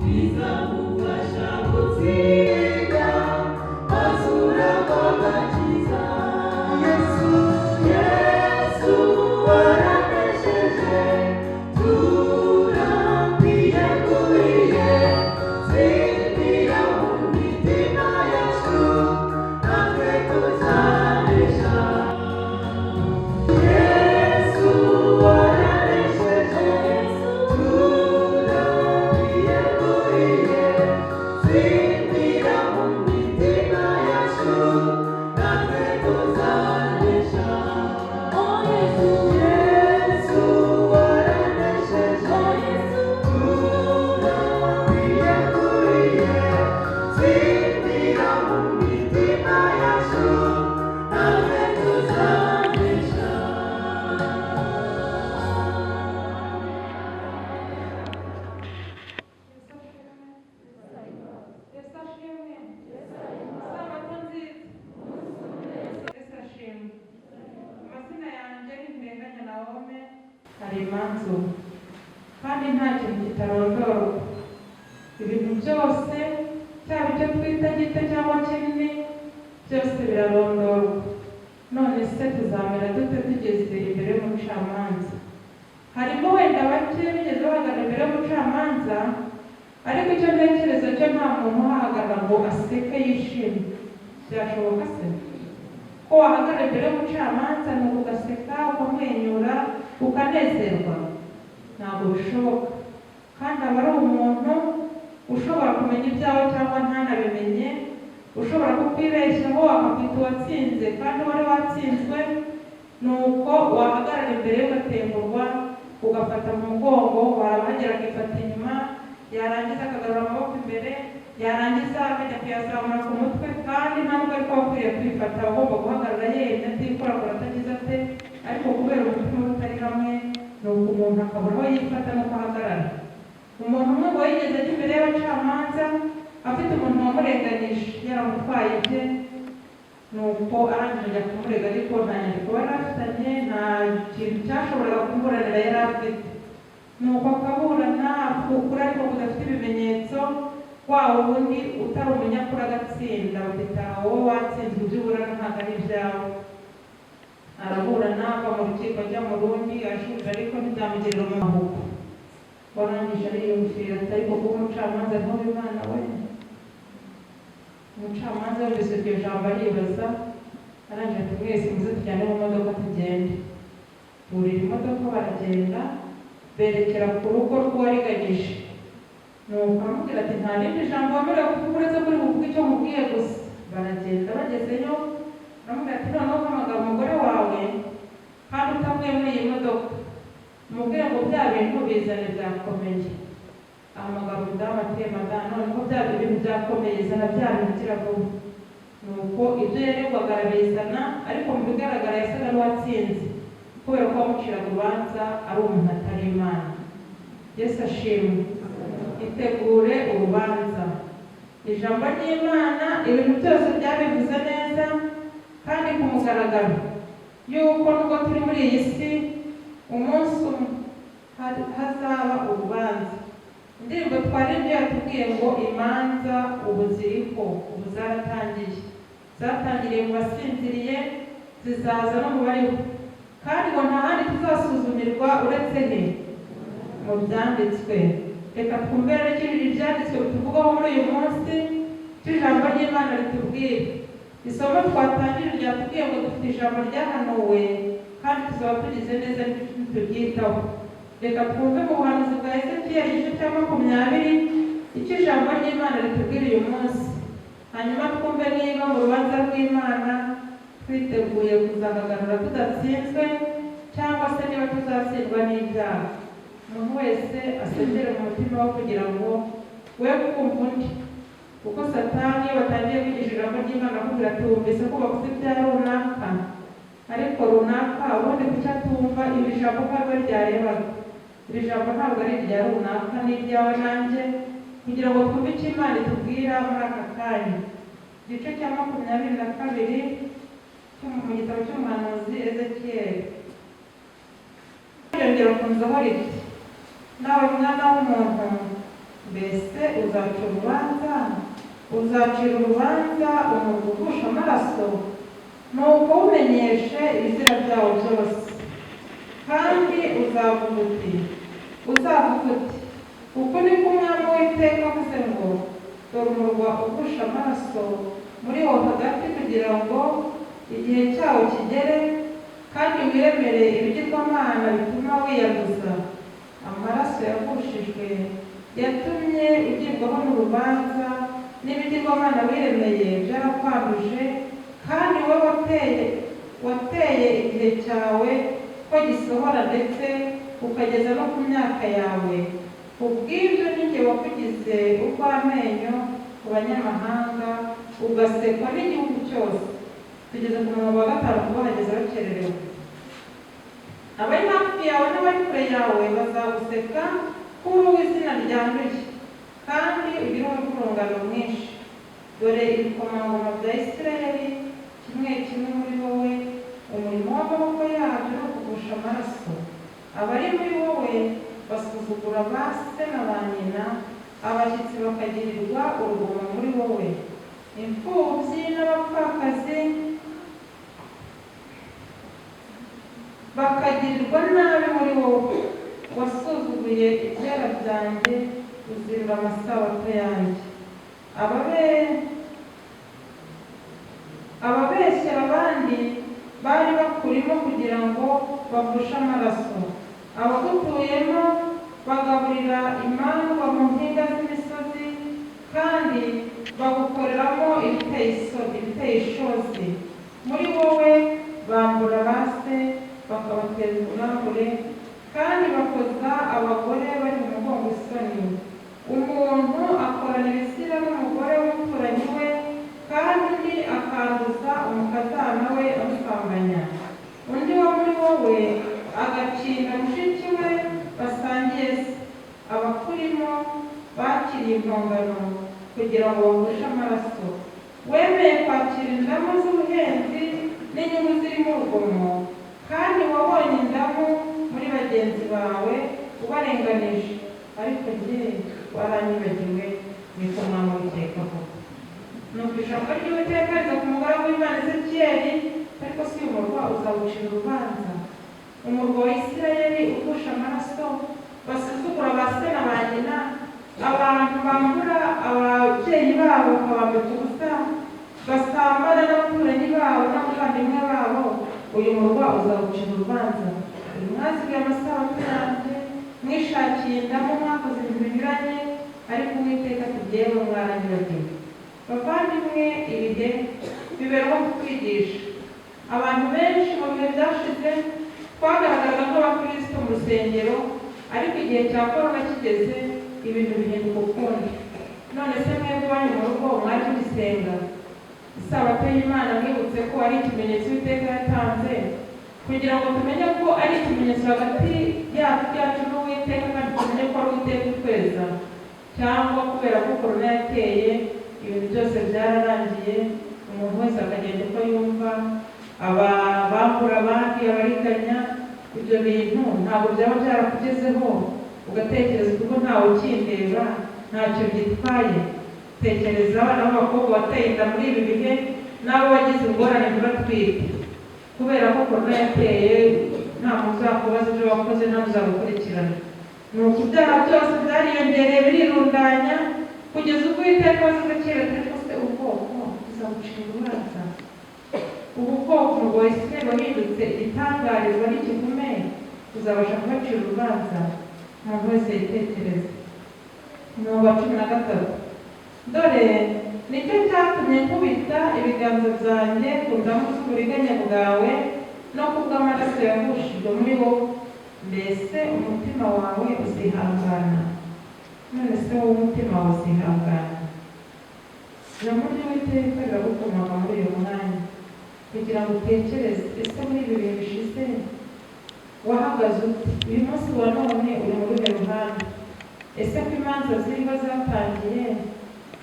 Bizamufasha kandi nta kintu kitarondorwa. Ibintu byose cyaba icyo twita gito cyangwa kinini byose birarondorwa. None se tuzamera dute tugeze imbere y'umucamanza? Harimo wenda bake bigeze bahagarara imbere y'umucamanza, ariko icyo ntekereza cyo nta muntu uhahagarara ngo aseke yishimye. Byashoboka se ko wahagarara imbere y'umucamanza ni ugaseka ukamwenyura ukanezerwa? Ntabwo bishoboka. Kandi aba ari umuntu ushobora kumenya ibyawe cyangwa ntanabimenye, ushobora kukwibeshyaho akakwita uwatsinze kandi wari watsinzwe. Nuko wahagarara imbere ugatengurwa, ugafata mu mugongo, warabahagera akifata inyuma, yarangiza akagarura amaboko imbere, yarangiza akajya kuyazamura ku mutwe, kandi nta nubwo ariko akwiriye kwifata, agomba guhagarara yemye atikorakora atagize ate. Ariko kubera umutima we utari hamwe, ni uko umuntu akabura aho yifata n'uko ahagarara. Umuntu umwe ngo yigeze ajya imbere y'abacamanza afite umuntu wamurenganije yaramutwaye ibye, nuko arangije ajya kumurega, ariko nta nyandiko bari afitanye, nta kintu cyashoboraga kumuburanira yari afite. Nuko akaburana ukuri ariko kudafite ibimenyetso, wa wundi utari umunyakuri agatsinda, bagitaha wowe watsinzwe, ibyo uburana ntabwo ari ibyawe. Araburana ava mu rukiko ajya mu rundi, ashinja ariko ntibyamugirira umuhuko. Warangije ariyumvira ati ariko kuba umucamanza ntube Imana we. Umucamanza yumvise iryo jambo aribaza, arangije ati mwese muze tujyane mu modoka tugende. Burira imodoka baragenda, berekera ku rugo rw'uwariganyije. Nuko aramubwira ati nta rindi jambo wemerewe kuvuga uretse kuri buvuge icyo mubwiye gusa. Baragenda, bagezeyo aramubwira ati noneho uhamagara umugore wawe kandi utavuye muri iyi modoka, umubwire ngo bya bintu bizane byakomeye. Ahamagara umudamu ati madame, noneho bya bintu byakomeye zana bya bintu ugira vuba. Nuko ibyo yaregwaga arabizana, ariko mu bigaragara yasaga n'uwatsinze, kubera ko wamuciraga urubanza ari umuntu atari Imana. Yesu ashimwe. Itegure urubanza. Ijambo ry'Imana ibintu byose byabivuze neza kandi ku mugaragaro, yuko nubwo turi muri iyi si umunsi umwe hazaba urubanza. Indirimbo twaririmbiye yatubwiye ngo imanza ubu ziriho, ubu zaratangiye. Zatangiriye mu basinziriye, zizaza no mu bariho. Kandi ngo nta handi tuzasuzumirwa uretse he? Mu byanditswe. Reka twumvire n'ikindi ibyanditswe bituvugaho muri uyu munsi, ijambo ry'Imana ritubwira. Isomo twatangije ryatubwiye ngo dufite ijambo ryahanuwe kandi tuzaba tugize neza tubyitaho. Reka twumve mu buhanuzi bwa Ezekiel igice cya 20 icyo ijambo ry'Imana ritubwira uyu munsi. Hanyuma twumve niba mu rubanza rw'Imana twiteguye kuzahagarara tudatsinzwe cyangwa se niba tuzatsindwa n'ibyaha. Umuntu wese asengere mu mutima wo kugira ngo we kumva undi, kuko Satani iyo batangiye kwigisha ijambo ry'Imana akubwira ati wumvise ko bavuze ibya runaka, ariko runaka ubundi kucyo atumva iri jambo ntabwo ryarebaga. Iri jambo ntabwo ari irya runaka, ni iryawe nanjye, kugira ngo twumve icyo Imana itubwira muri aka kanya. Igice cya 22 mu gitabo cy'umuhanuzi Ezekiel. Irongera kunzaho riti, nawe mwana w'umuntu, mbese uzacira urubanza umuntu ugusha amaraso, nuko umenyeshe ibizira byawo byose. Kandi uzavuga uti uku ni ko Umwami w'Iteka avuze ngo dore umurwa ugusha amaraso muri wo hagati, kugira ngo igihe cyawo kigere kandi wiremere ibigirwamana bituma wiyanduza. Amaraso yagushijwe yatumye ugirwaho n'urubanza, n'ibigirwamana wiremeye byarakwanduje, kandi wowe wateye igihe cyawe ko gisohora ndetse ukageza no ku myaka yawe. Ubw'ibyo ninjye wakugize urw'amenyo ku banyamahanga, ugasekwa n'igihugu cyose. Tugeze ku murongo wa 5 kuko hageze bakererewe. Abari hafi yawe n'abari kure yawe bazaguseka kuri uw'izina ryanduye, kandi ugire urungano mwinshi. Dore ibikomangoma bya Isirayeli kimwe kimwe muri wowe, umurimo w'amaboko yabyo no kugusha amaraso. Abari muri wowe basuzugura ba se na ba nyina, abashyitsi bakagirirwa urugomo muri wowe. Imfubyi n'abapfakazi bakagirirwa nabi muri wowe. Wasuzuguye ibyera byanjye, uzirura amasabato yanjye. Ababeshyera abandi bari bakurimo kugira ngo bagushe amaraso. Abagutuyemo bagaburira imandwa mu mpinga z'imisozi, kandi bagukoreramo ibiteye ishozi. Muri wowe bambura ba se bakabateza ubwambure, kandi bakoza abagore bari mu mugongo isoni. Umuntu akorana ibisira n'umugore w'umuturanyi we, kandi undi akanduza umukazana we amusambanya. Undi wo muri wowe agakinda mushiki we basangiye se. Abakurimo bakiriye impongano kugira ngo bagushe amaraso. Wemeye kwakira indamu z'ubuhenzi n'inyungu zirimo urugomo, kandi wabonye indamu muri bagenzi bawe ubarenganije. Ariko njye waranyibagiwe, niko mwami witekaho. Nuko ijambo ry'Uwiteka riza ku mugaragu w'Imana Ezekiyeli, ariko si umurwa uzawucira urubanza. Umurwa wa Isirayeli ugusha amaraso, basuzugura ba se na ba nyina, abantu bambura ababyeyi babo bakabambika ubusa, basambana n'abaturanyi babo n'abavandimwe babo. Uyu murwa uzawucira urubanza. Uyu mwazibwiye amasabato yanjye, mwishakiye indamu, mwakoze ibintu binyuranye, ariko Uwiteka ati jyewe mwaranyibagiwe. Bavandimwe, ibihe bibereho kutwigisha. Abantu benshi mu bihe byashize twagaragaraga nk'abakristo mu rusengero, ariko igihe cya korona kigeze ibintu bihinduka ukundi. None se mwebwe iwanyu mu rugo mwari mugisenga? Isabato y'Imana mwibutse ko ari ikimenyetso Uwiteka yatanze, kugira ngo tumenye ko ari ikimenyetso hagati yacu n'Uwiteka, kandi tumenye ko ari Uwiteka utweza. Cyangwa kubera ko korona yateye ibintu byose byararangiye, umuntu wese akagenda uko yumva, bambura abandi, abariganya. Ibyo bintu ntabwo byaba byarakugezeho ugatekereza kuko ntawe ukindeba, ntacyo byitwaye. Tekereza abana b'abakobwa wateye inda muri ibi bihe, n'abo wagize ingorane ntibatwite kubera ko korona yateye. Nta muntu uzakubaza ibyo wakoze, nta uzagukurikirana. Ni uko ibyaha byose byariyongereye birirundanya, kugeza ubwo Uwiteka avuze kera ati ubwoko buzabucira urubanza. Ubu bwoko bwa Isirayeli wahindutse igitangarizwa n'ikivume, uzabasha kubacira urubanza. Umuntu wese yitekereza. Umurongo wa 13. Dore nicyo cyatumye nkubita ibiganza byanjye ku ndamu z'uburiganya bwawe no kubw'amaraso yagushijwe muri wowe. Mbese umutima wawe uzihangana? None se wowe umutima wawe uzihangana? Ijambo ry'Uwiteka riragukomoka muri uyu mwanya kugira ngo utekereze, ese muri ibi bihe bishize wahagaze ute? Uyu munsi wa none uri mu ruhe ruhande? Ese ko imanza ziriho zatangiye,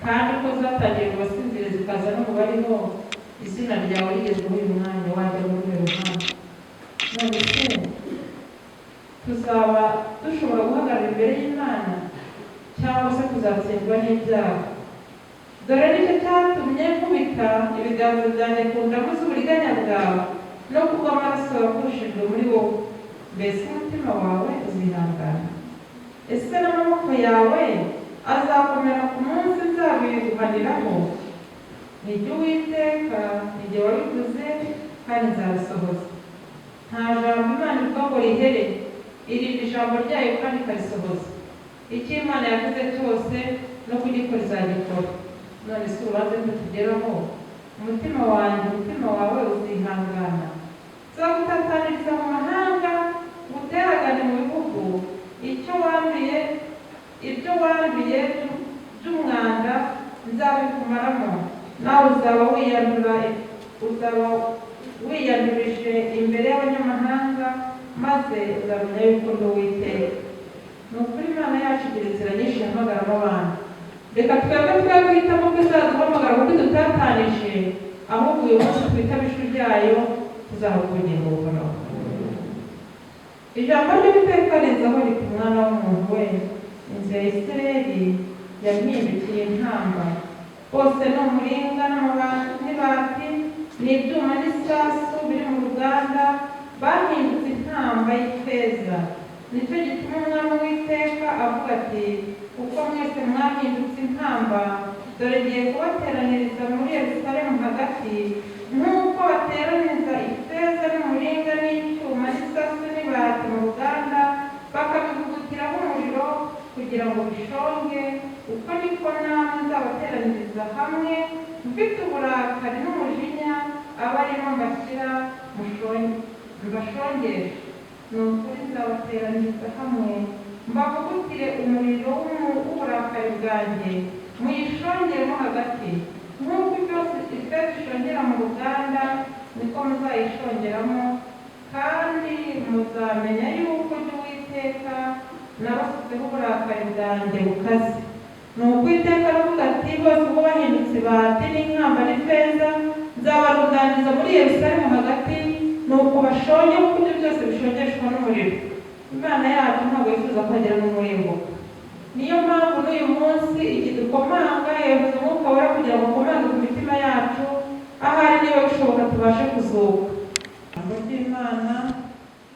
kandi ko zatangiye mu basinzire zikaza no mu bariho, izina ryawe rigezweho uyu mwanya, wajya mu ruhe ruhande? None se tuzaba dushobora guhagarara imbere y'Imana, cyangwa se tuzatsindwa n'ibyaha? Dore nicyo cyatumye nkubita ibiganza byanjye ku ndamu z'uburiganya bwawe no kubw'amaraso yagushijwe muri wowe. Mbese umutima wawe uzihangana? Ese n'amaboko yawe azakomera ku munsi nzabiguhaniraho? Ni jye Uwiteka, ni jye wabivuze, kandi nzabisohoza. Nta jambo Imana ivuga ngo rihere, irinda ijambo ryayo kandi ikarisohoza. Icyo Imana yavuze cyose no kugikora izagikora. None urubanza nitugeraho umutima wanjye umutima wawe uzihangana nzagutataniriza mu mahanga uteragane mu bihugu ibyo wanduye by'umwanda nzabikumaramo nawe uzaba wiyandurije imbere y'abanyamahanga maze uzamenya yuko ndi Uwiteka. Ni ukuri Imana yacu igira inzira nyinshi ihamagaramo abantu. Reka twebwe guhitamo ko izaduhamagara kuko dutatanije, ahubwo uyu munsi twitaba ijwi ryayo tuzahugungira ubuhoraho. Ijambo ry'Uwiteka rizaho riti mwana w'umuntu we, inzu ya Isirayeli yampindukiye inkamba, bose ni umuringa n'ibati n'ibyuma n'isasu biri mu ruganda, bahindutse inkamba y'ifeza. Nicyo gituma umwami w'Uwiteka avuga ati kuko mwese mwahindutse inkamba, dore ngiye kubateraniriza muri Yerusalemu hagati, nk'uko bateraniza ifeza n'umuringa n'icyuma n'isasu n'ibati mu ruganda, bakabivugutiraho umuriro kugira ngo bishonge, uko niko namwe nzabateraniriza hamwe mfite uburakari n'umujinya, aba arimo mbashyira mbashongesha. Ni ukuri nzabateraniriza hamwe mbavugutire umuriro w'uburakari bwanjye, muyishongeremo hagati. Nk'uko ifeza ishongera mu ruganda, niko muzayishongeramo, kandi muzamenya yuko ndi Uwiteka nabasuzeho uburakari bwanjye bukaze. Ni uko Uwiteka aravuga ati bose ubwo bahindutse ibati n'inkamba n'ifeza, nzabarundanyiriza muri Yerusalemu hagati, nuko bashonge kuko ibyo byose bishongeshwa n'umuriro. Imana yacu ntabwo yifuza ko hagira n'umurimbuka. Niyo mpamvu n'uyu munsi igihe dukomanga yohereza umwuka wera kugira ngo akomange ku mitima yacu, ahari niba bishoboka tubashe kuzuka. Ijambo ry'Imana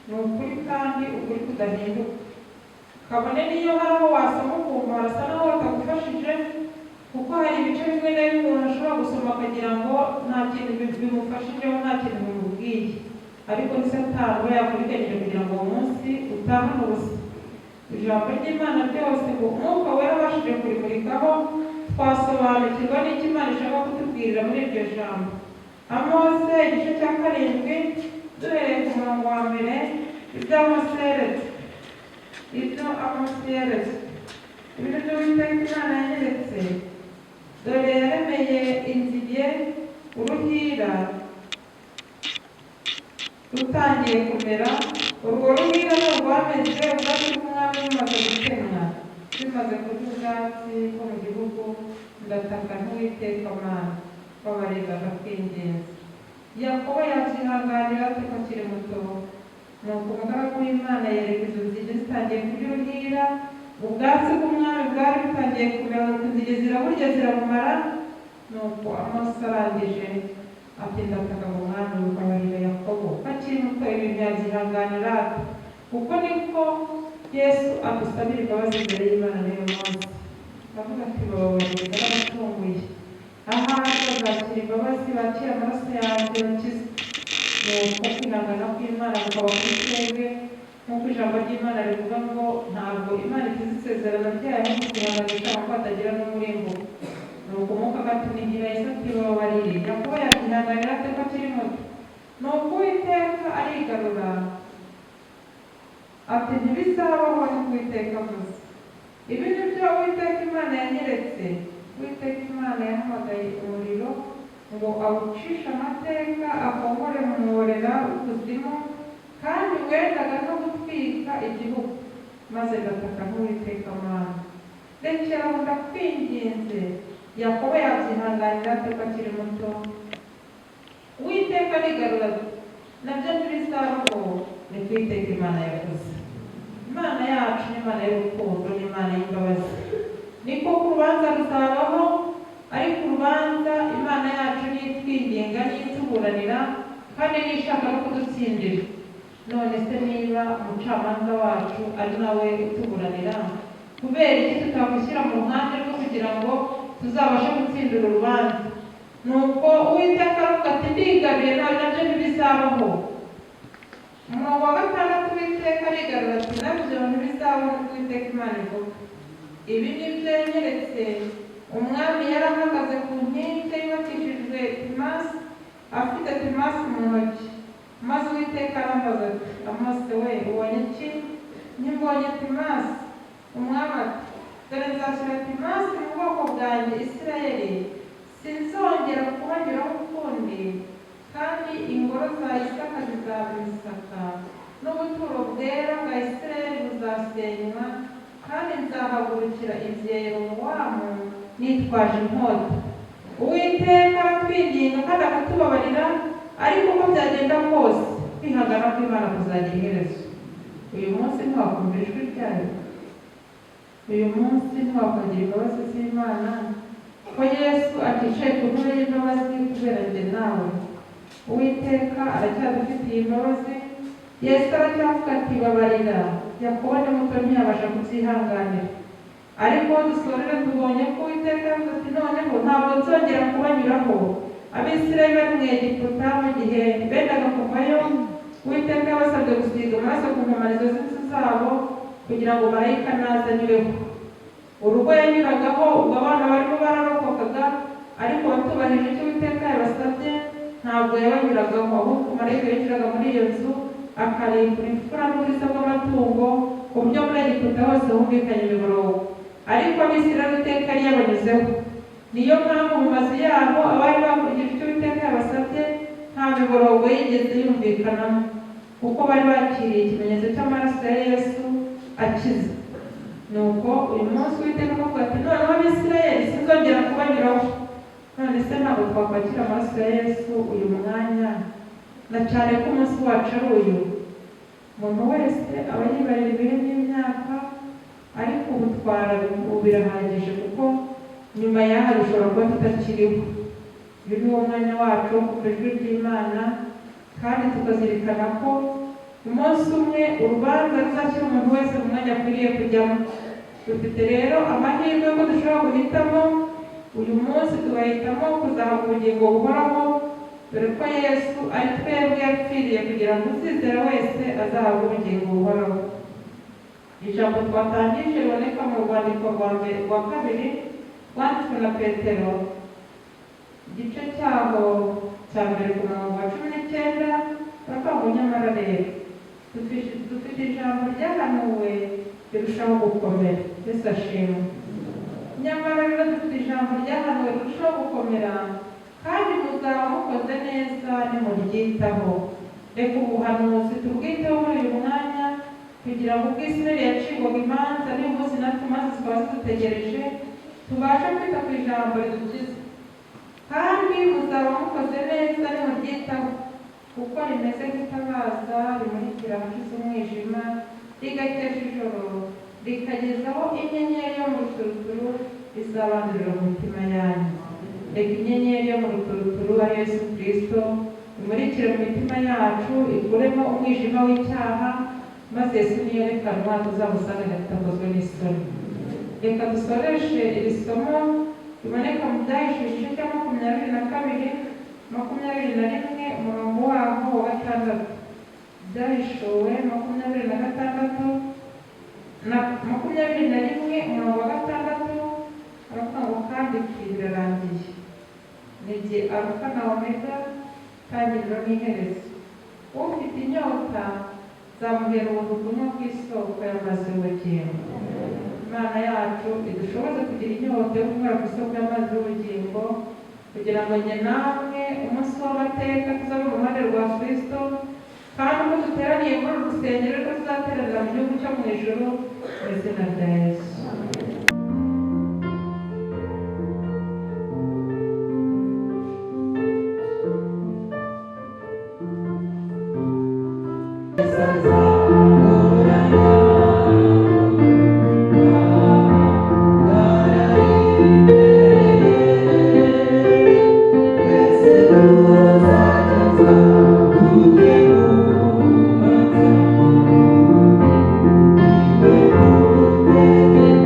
ni ukuri kandi ukuri kudahinduka. Kabone niyo hari aho wasoma ukumva harasa naho batagufashije, kuko hari ibice bimwe na bimwe umuntu ashobora gusoma akagira ngo nta kintu bimufashijeho, nta kintu bimubwiye, ariko ni Satani we yakurikiranyije kugira ngo uwo munsi utahane ubusa. Ijambo ry'Imana ryose ngo umwuka wera abashije kurimurikaho, twasobanukirwa n'icyo Imana ishaka kutubwirira muri iryo jambo. Amose igice cya 7 duhereye ku murongo wa mbere, ibyo Amose yeretse ibintu by'Uwiteka Imana yanyeretse. Dore yaremeye inzige uruhira rutangiye kumera, urwo ruhira ni urwameze ubwatsi bw'umwami bumaze gutemwa, bimaze kurya ubwatsi bwo mu gihugu, ndataka n'Uwiteka Mana babaregaga kwingenza. Yakobo yabyihanganira ate ko akiri muto? Nuko umugaragu w'Imana yereka izo nzige zitangiye kurya uruhira, ubwatsi bw'umwami bwari butangiye kumera, nuko inzige ziraburya ziramumara. Nuko Amose arangije ati ndataka ngo mwami ubabarire Yakobo ko akiri muto, ibintu yabyihanganira ate? Kuko niko Yesu adusabira imbabazi imbere y'Imana n'uyu munsi. Avuga ati bababarire narabacunguye, ahari bazakira imbabazi, bakira amaraso yanjye bakize. Nuko kwihangana kw'Imana kukaba kuri twebwe, nk'uko ijambo ry'Imana rivuga ngo ntabwo Imana ikiza isezerano ryayo no kwihanganisha ko hatagira n'umurimbuka. Nuko umwuka agatunigira Yesu ati bababarire Yakobo yabyihanganira ate ko akiri muto? Nuko Uwiteka arigarura ati ntibizabaho niko Uwiteka avuze. Ibi ni byo Uwiteka Imana yanyeretse. Uwiteka Imana yahamagaye umuriro ngo awucishe amateka, akongore mu mworera w'ikuzimu, kandi wendaga no gutwika igihugu. Maze ndataka n'Uwiteka Mana, rekera aho ndakwinginze. Yakobo yabyihanganira ate ko akiri muto? Uwiteka arigarura nabyo ntibizabaho niko Uwiteka Imana yavuze. Imana yacu ni Imana y'urukundo, ni Imana y'imbabazi. Niko ku rubanza ruzabaho, ariko urubanza Imana yacu ni itwinginga, ni ituburanira, kandi ni ishaka no kudutsindira. None se niba umucamanza wacu ari nawe utuburanira, kubera iki tutamushyira mu ruhande rwo kugira ngo tuzabashe gutsindira urubanza? Nuko Uwiteka aravuga ati ndigaruye nawe nabyo ntibizabaho. Umurongo wa 6 Uwiteka arigarura ati nabyo ntibizabaho niko Uwiteka Imana ivuga. Ibi ni byo yanyeretse. Umwami yari ahagaze ku nkike yubakishijwe timasi, afite timasi mu ntoki. Maze Uwiteka arambaza ati, Amose we, ubonye iki? Ntimbonye timasi. Umwami ati, dore nzashyira timasi mu bwoko bwanjye Isirayeli, sinzongera kubanyuraho ukundi, kandi ingoro za Isaka zizaba imisaka, n'ubuturo bwera bwa Isirayeli buzasenywa, kandi nzahagurukira inzu ya Yerobowamu nitwaje inkota. Uwiteka aratwinginga kandi akatubabarira, ariko uko byagenda kose kwihangana kw'Imana kuzagira iherezo. Uyu munsi ntiwakumva ijwi ryayo, uyu munsi ntiwakagira imbabazi z'Imana, ko Yesu aticaye ku ntebe y'imbabazi kubera njye nawe. Uwiteka aracyadufitiye imbabazi. Yesu aracyavuga ati, babarira. Yakobo ni muto ntiyabasha kubyihanganira, ariko dusorera tubonye ko Uwiteka yavuze ati, noneho ntabwo nzongera kubanyuraho. Abisirayeli bari mu Egiputa mu gihe bendaga kuvayo, Uwiteka yabasabye gusiga amaraso ku nkomanizo z'inzu zabo kugira ngo marayika naza anyureho. Urugo yanyuragaho ubwo abana barimo bararokokaga, ariko batubahirije icyo Uwiteka yabasabye ntabwo yabanyuragaho, ahubwo marayika yinjiraga muri iyo nzu akarimbura imfura n'uburiza bw'amatungo, ku buryo muri Egiputa hose humvikanye imiborogo. Ariko Abisirayeli Uwiteka yari yabanyuzeho. Niyo mpamvu mu mazu yabo abari bakurikije icyo Uwiteka yabasabye nta miborogo yigeze yumvikanamo, kuko bari bakiriye ikimenyetso cy'amaraso ya Yesu akiza. Nuko uyu munsi Uwiteka avuga ati, noneho Abisirayeli sinzongera kubanyuraho. None se ntabwo twakwakira amaraso ya Yesu uyu mwanya, na cyane ko umunsi wacu ari uyu? Umuntu wese aba yibarira ibihe n'imyaka, ariko ubu birahagije, kuko nyuma y'aha dushobora kuba tutakiriho. Uyu ni wo mwanya wacu wo kumva ijwi ry'Imana, kandi tukazirikana ko umunsi umwe urubanza ruzashyira umuntu wese mu mwanya akwiriye kujyamo. Dufite rero amahirwe ko dushobora guhitamo. Uyu munsi tugahitamo kuzahabwa ubugingo buhoraho, dore ko Yesu ari twebwe yapfiriye kugira ngo uzizera wese azahabwe ubugingo buhoraho. Ijambo twatangije riboneka mu rwandiko rwa kabiri rwanditswe na Petero, igice cyaho cya mbere ku murongo wa 19, baravuga ngo nyamara rero dufite ijambo ryahanuwe rirushaho gukomera. Yesu ashimwe. Nyamara rero dufite ijambo ryahanuwe rirushaho gukomera, kandi muzaba mukoze neza nimuryitaho. Reka ubuhanuzi tubwiteho muri uyu mwanya, kugira ngo ubwo Isirayeli yacibwaga imanza n'umunsi natwe imanza zikaba zidutegereje, tubashe kwita ku ijambo ridukiza. Kandi muzaba mukoze neza nimuryitaho, kuko rimeze nk'itabaza rimurikira abagize umwijima, rigakesha ijoro, rikagezaho inyenyeri yo mu ruturuturu izabandurira mu mitima yanyu. Reka inyenyeri yo mu ruturuturu ari Yesu Kristo imurikire mu mitima yacu, ikuremo umwijima w'icyaha, maze Yesu niyerekanwa tuzamusange tutakozwe n'isoni. Reka dusoreshe iri somo riboneka mu Byahishuwe igice cya 22, 21 umurongo waho wa 6. Byahishuwe 26 na 21 umurongo wa 6, aravuga ngo kandi birarangiye. Ni jye Alufa na Omega, tangiriro n'iherezo. Ufite inyota zamuhera ubuntu kunywa ku isoko y'amazi y'ubugingo. Imana yacu idushoboze kugira inyota yo kunywera ku isoko y'amazi y'ubugingo, kugira ngo njye namwe umunsi w'amateka tuzabe mu ruhande rwa Kristo, kandi uko duteraniye muri uru rusengero rwo tuzateranira mu gihugu cyo mu ijuru, mu izina rya Yesu. Thank you.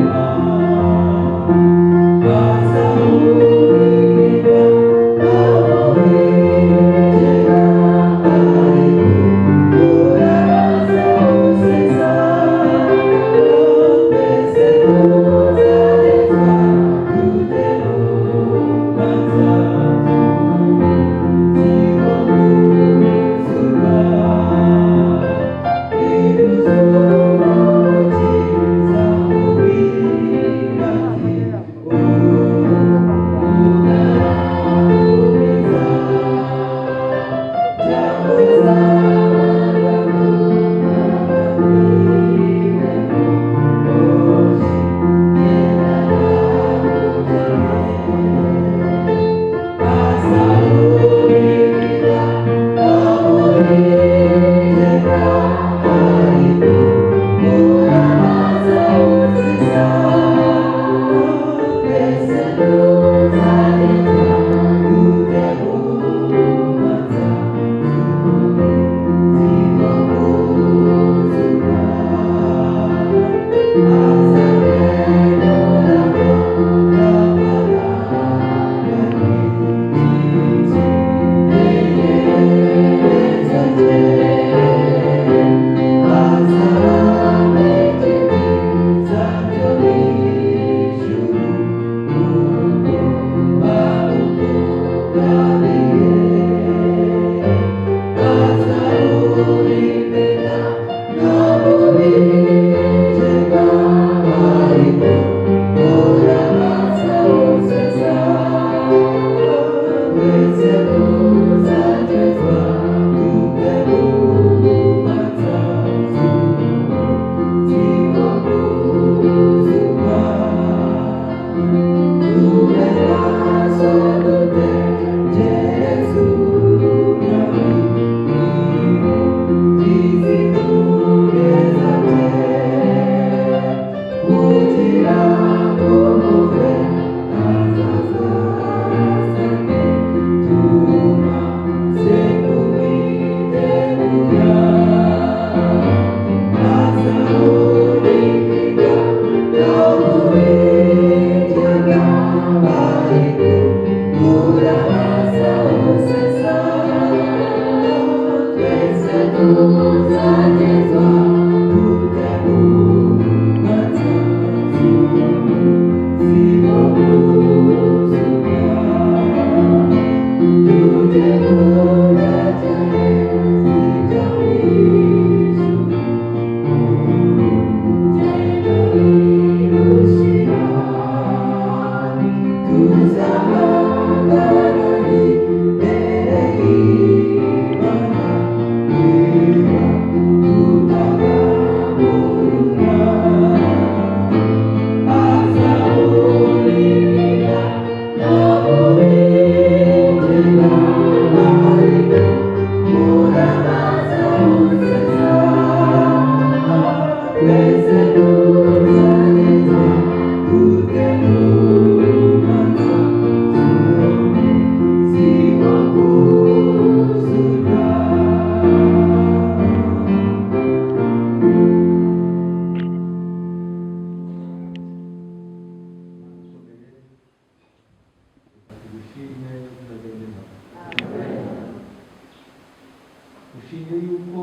ushimye yuko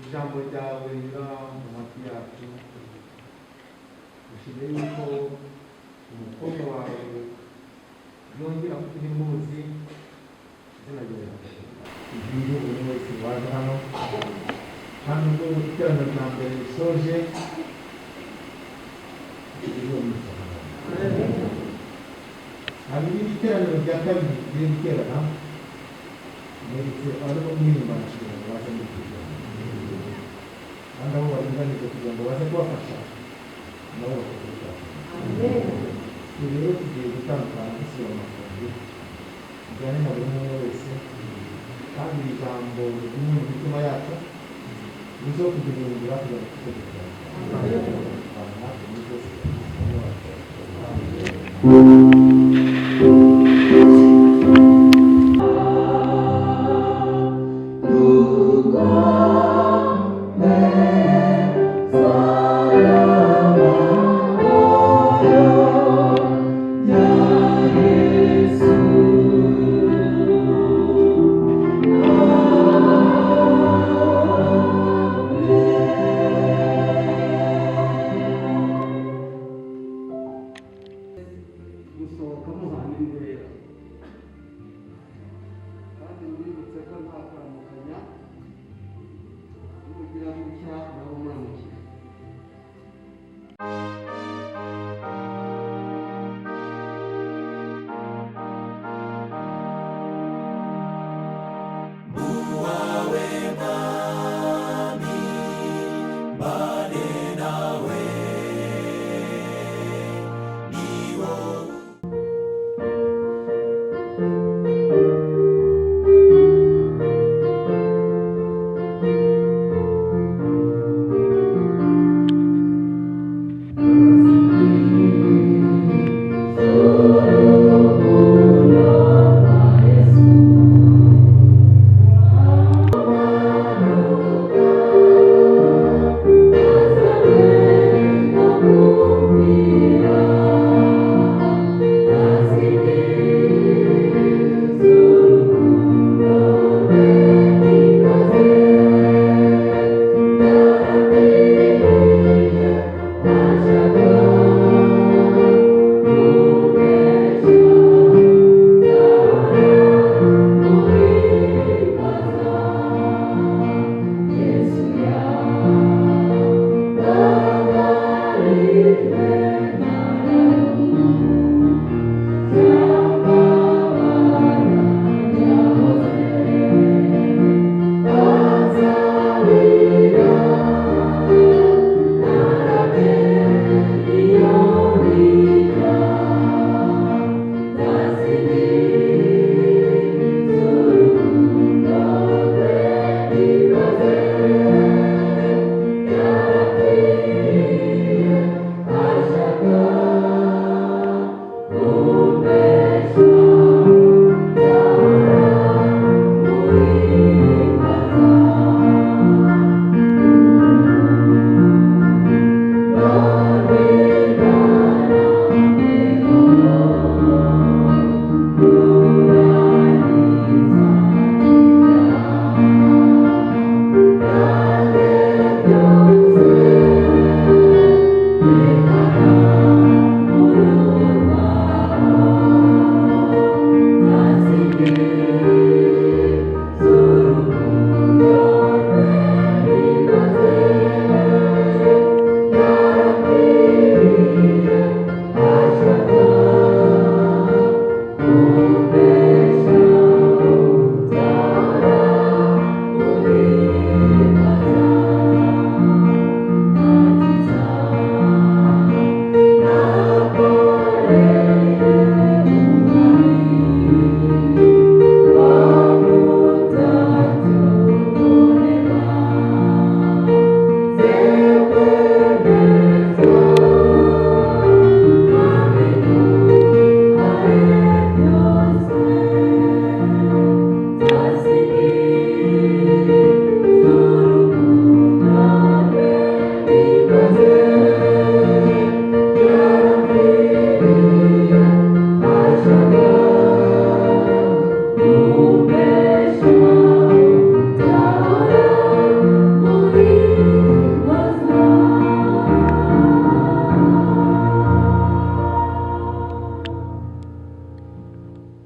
ijambo ryawe riba mu matwi yacu, ushimye yuko umukobwa wawe yongera kugira impuzi, izina ryawe ibwire buri wese waje hano kandi ubwo iteraniro rya mbere risoje ririho umusaraba. Hanyuma iteraniro rya kabiri riri guterana ndetse ariko mwiyumva kugira ngo baze kugira kandi aho baringaniza kugira ngo baze kubafasha nabo bakabafasha. Ibi rero tugiye gutandukana dusubira mu mafundi bijyanye na buri umwe wese kandi iri jambo rimwe mu mitima yacu nizo kuduhindura kugira ngo tujye gukora abantu natwe muri byose gusohoka muhana imbere kandi mwibutse ko nta kwambukanya n'ugira gutya nawe umanukira.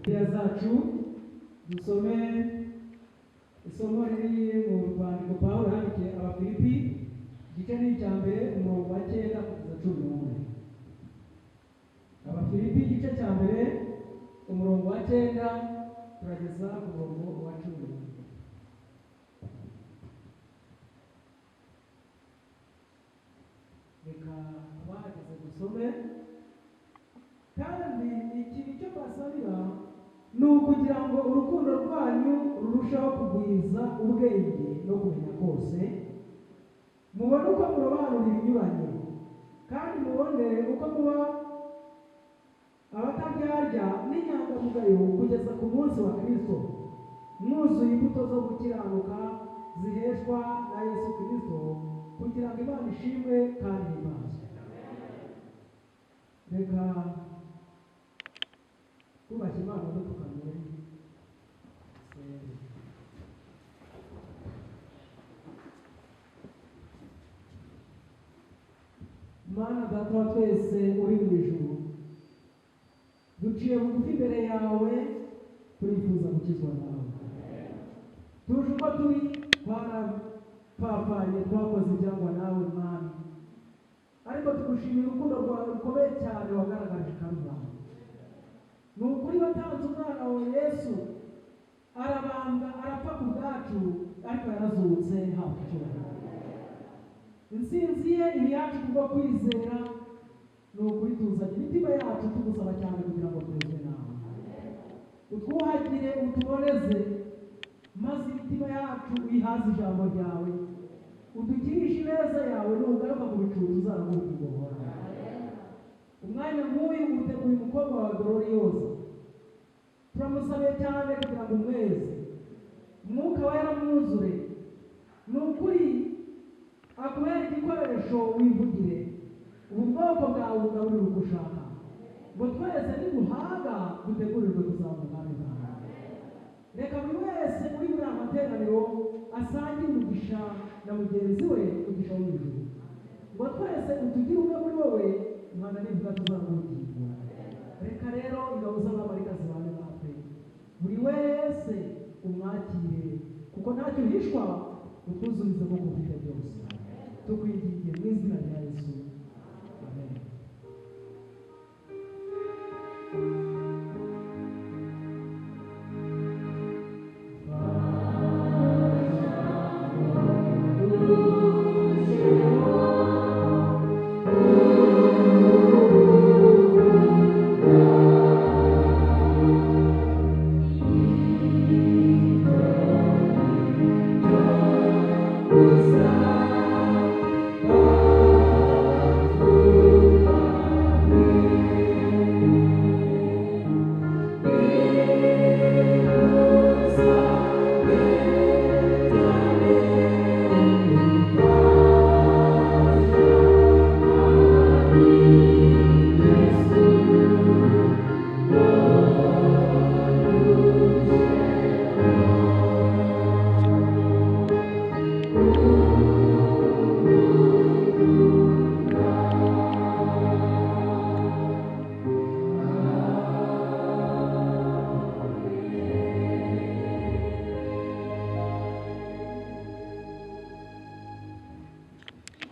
Bibiliya zacu dusome isomo riri mu rwandiko Pawulo yandikiye Abafilipi igice ni icya mbere umurongo wa 9 kugeza 11. Abafilipi igice cya mbere umurongo wa 9 turageza ku murongo wa 10. Reka abahageze dusome. Kandi iki nicyo basabira ni ukugira ngo urukundo rwanyu rurushaho kugwiza ubwenge no kumenya kose, mubone uko murobanura ibinyuranye, kandi mubone uko muba abataryarya n'inyangamugayo kugeza ku munsi wa Kristo, mwuzuye imbuto zo gukiranuka ziheshwa na Yesu Kristo, kugira ngo Imana ishimwe kandi ihimbazwe. Reka twubake Imana dutukamye. Mana Data wa twese uri mu ijuru, duciye bugufi imbere yawe, turifuza gukizwa nawe. Tuje uko turi twarapfapfanye, twakoze ibyangwa nawe Mwami, ariko tugushimira urukundo rwawe rukomeye cyane wagaragaje Karuvali. Ni ukuri watanze umwana wawe Yesu, arabambwa arapfa ku bwacu, ariko yarazutse habwa icyubahiro. Intsinzi ye iri yacu kubwo kwizera. Ni ukuri tuzanye imitima yacu tugusaba cyane kugira ngo twezwe nawe, utwuhagire utuboneze, maze imitima yacu uyihaze ijambo ryawe, udukirishe ineza yawe, nugaruka mu bicu tuzarabura ubuhora. Umwanya nk'uyu uteguye umukobwa wa Gloriosa, turamusabiye cyane kugira ngo umweze, umwuka we yaramwuzure. Ni ukuri akubera igikoresho wivugire, ubu bwoko bwawe bugaburira uko ushaka, ngo twese niduhaga dutegurirwe kuzamura ubwami bwawe. Reka buri wese uri muri aya materaniro asangire umugisha na mugenzi we umugisha wo mu ijuru, ngo twese utugire umwe muri wowe, Imana nivuga tuzamuhugirwa. Reka rero ingabo z'abamarayika zibane natwe, buri wese umwakire, kuko ntacyo uhishwa, utwuzurize mu bufite byose. Tukwingingiye mu izina rya Yesu.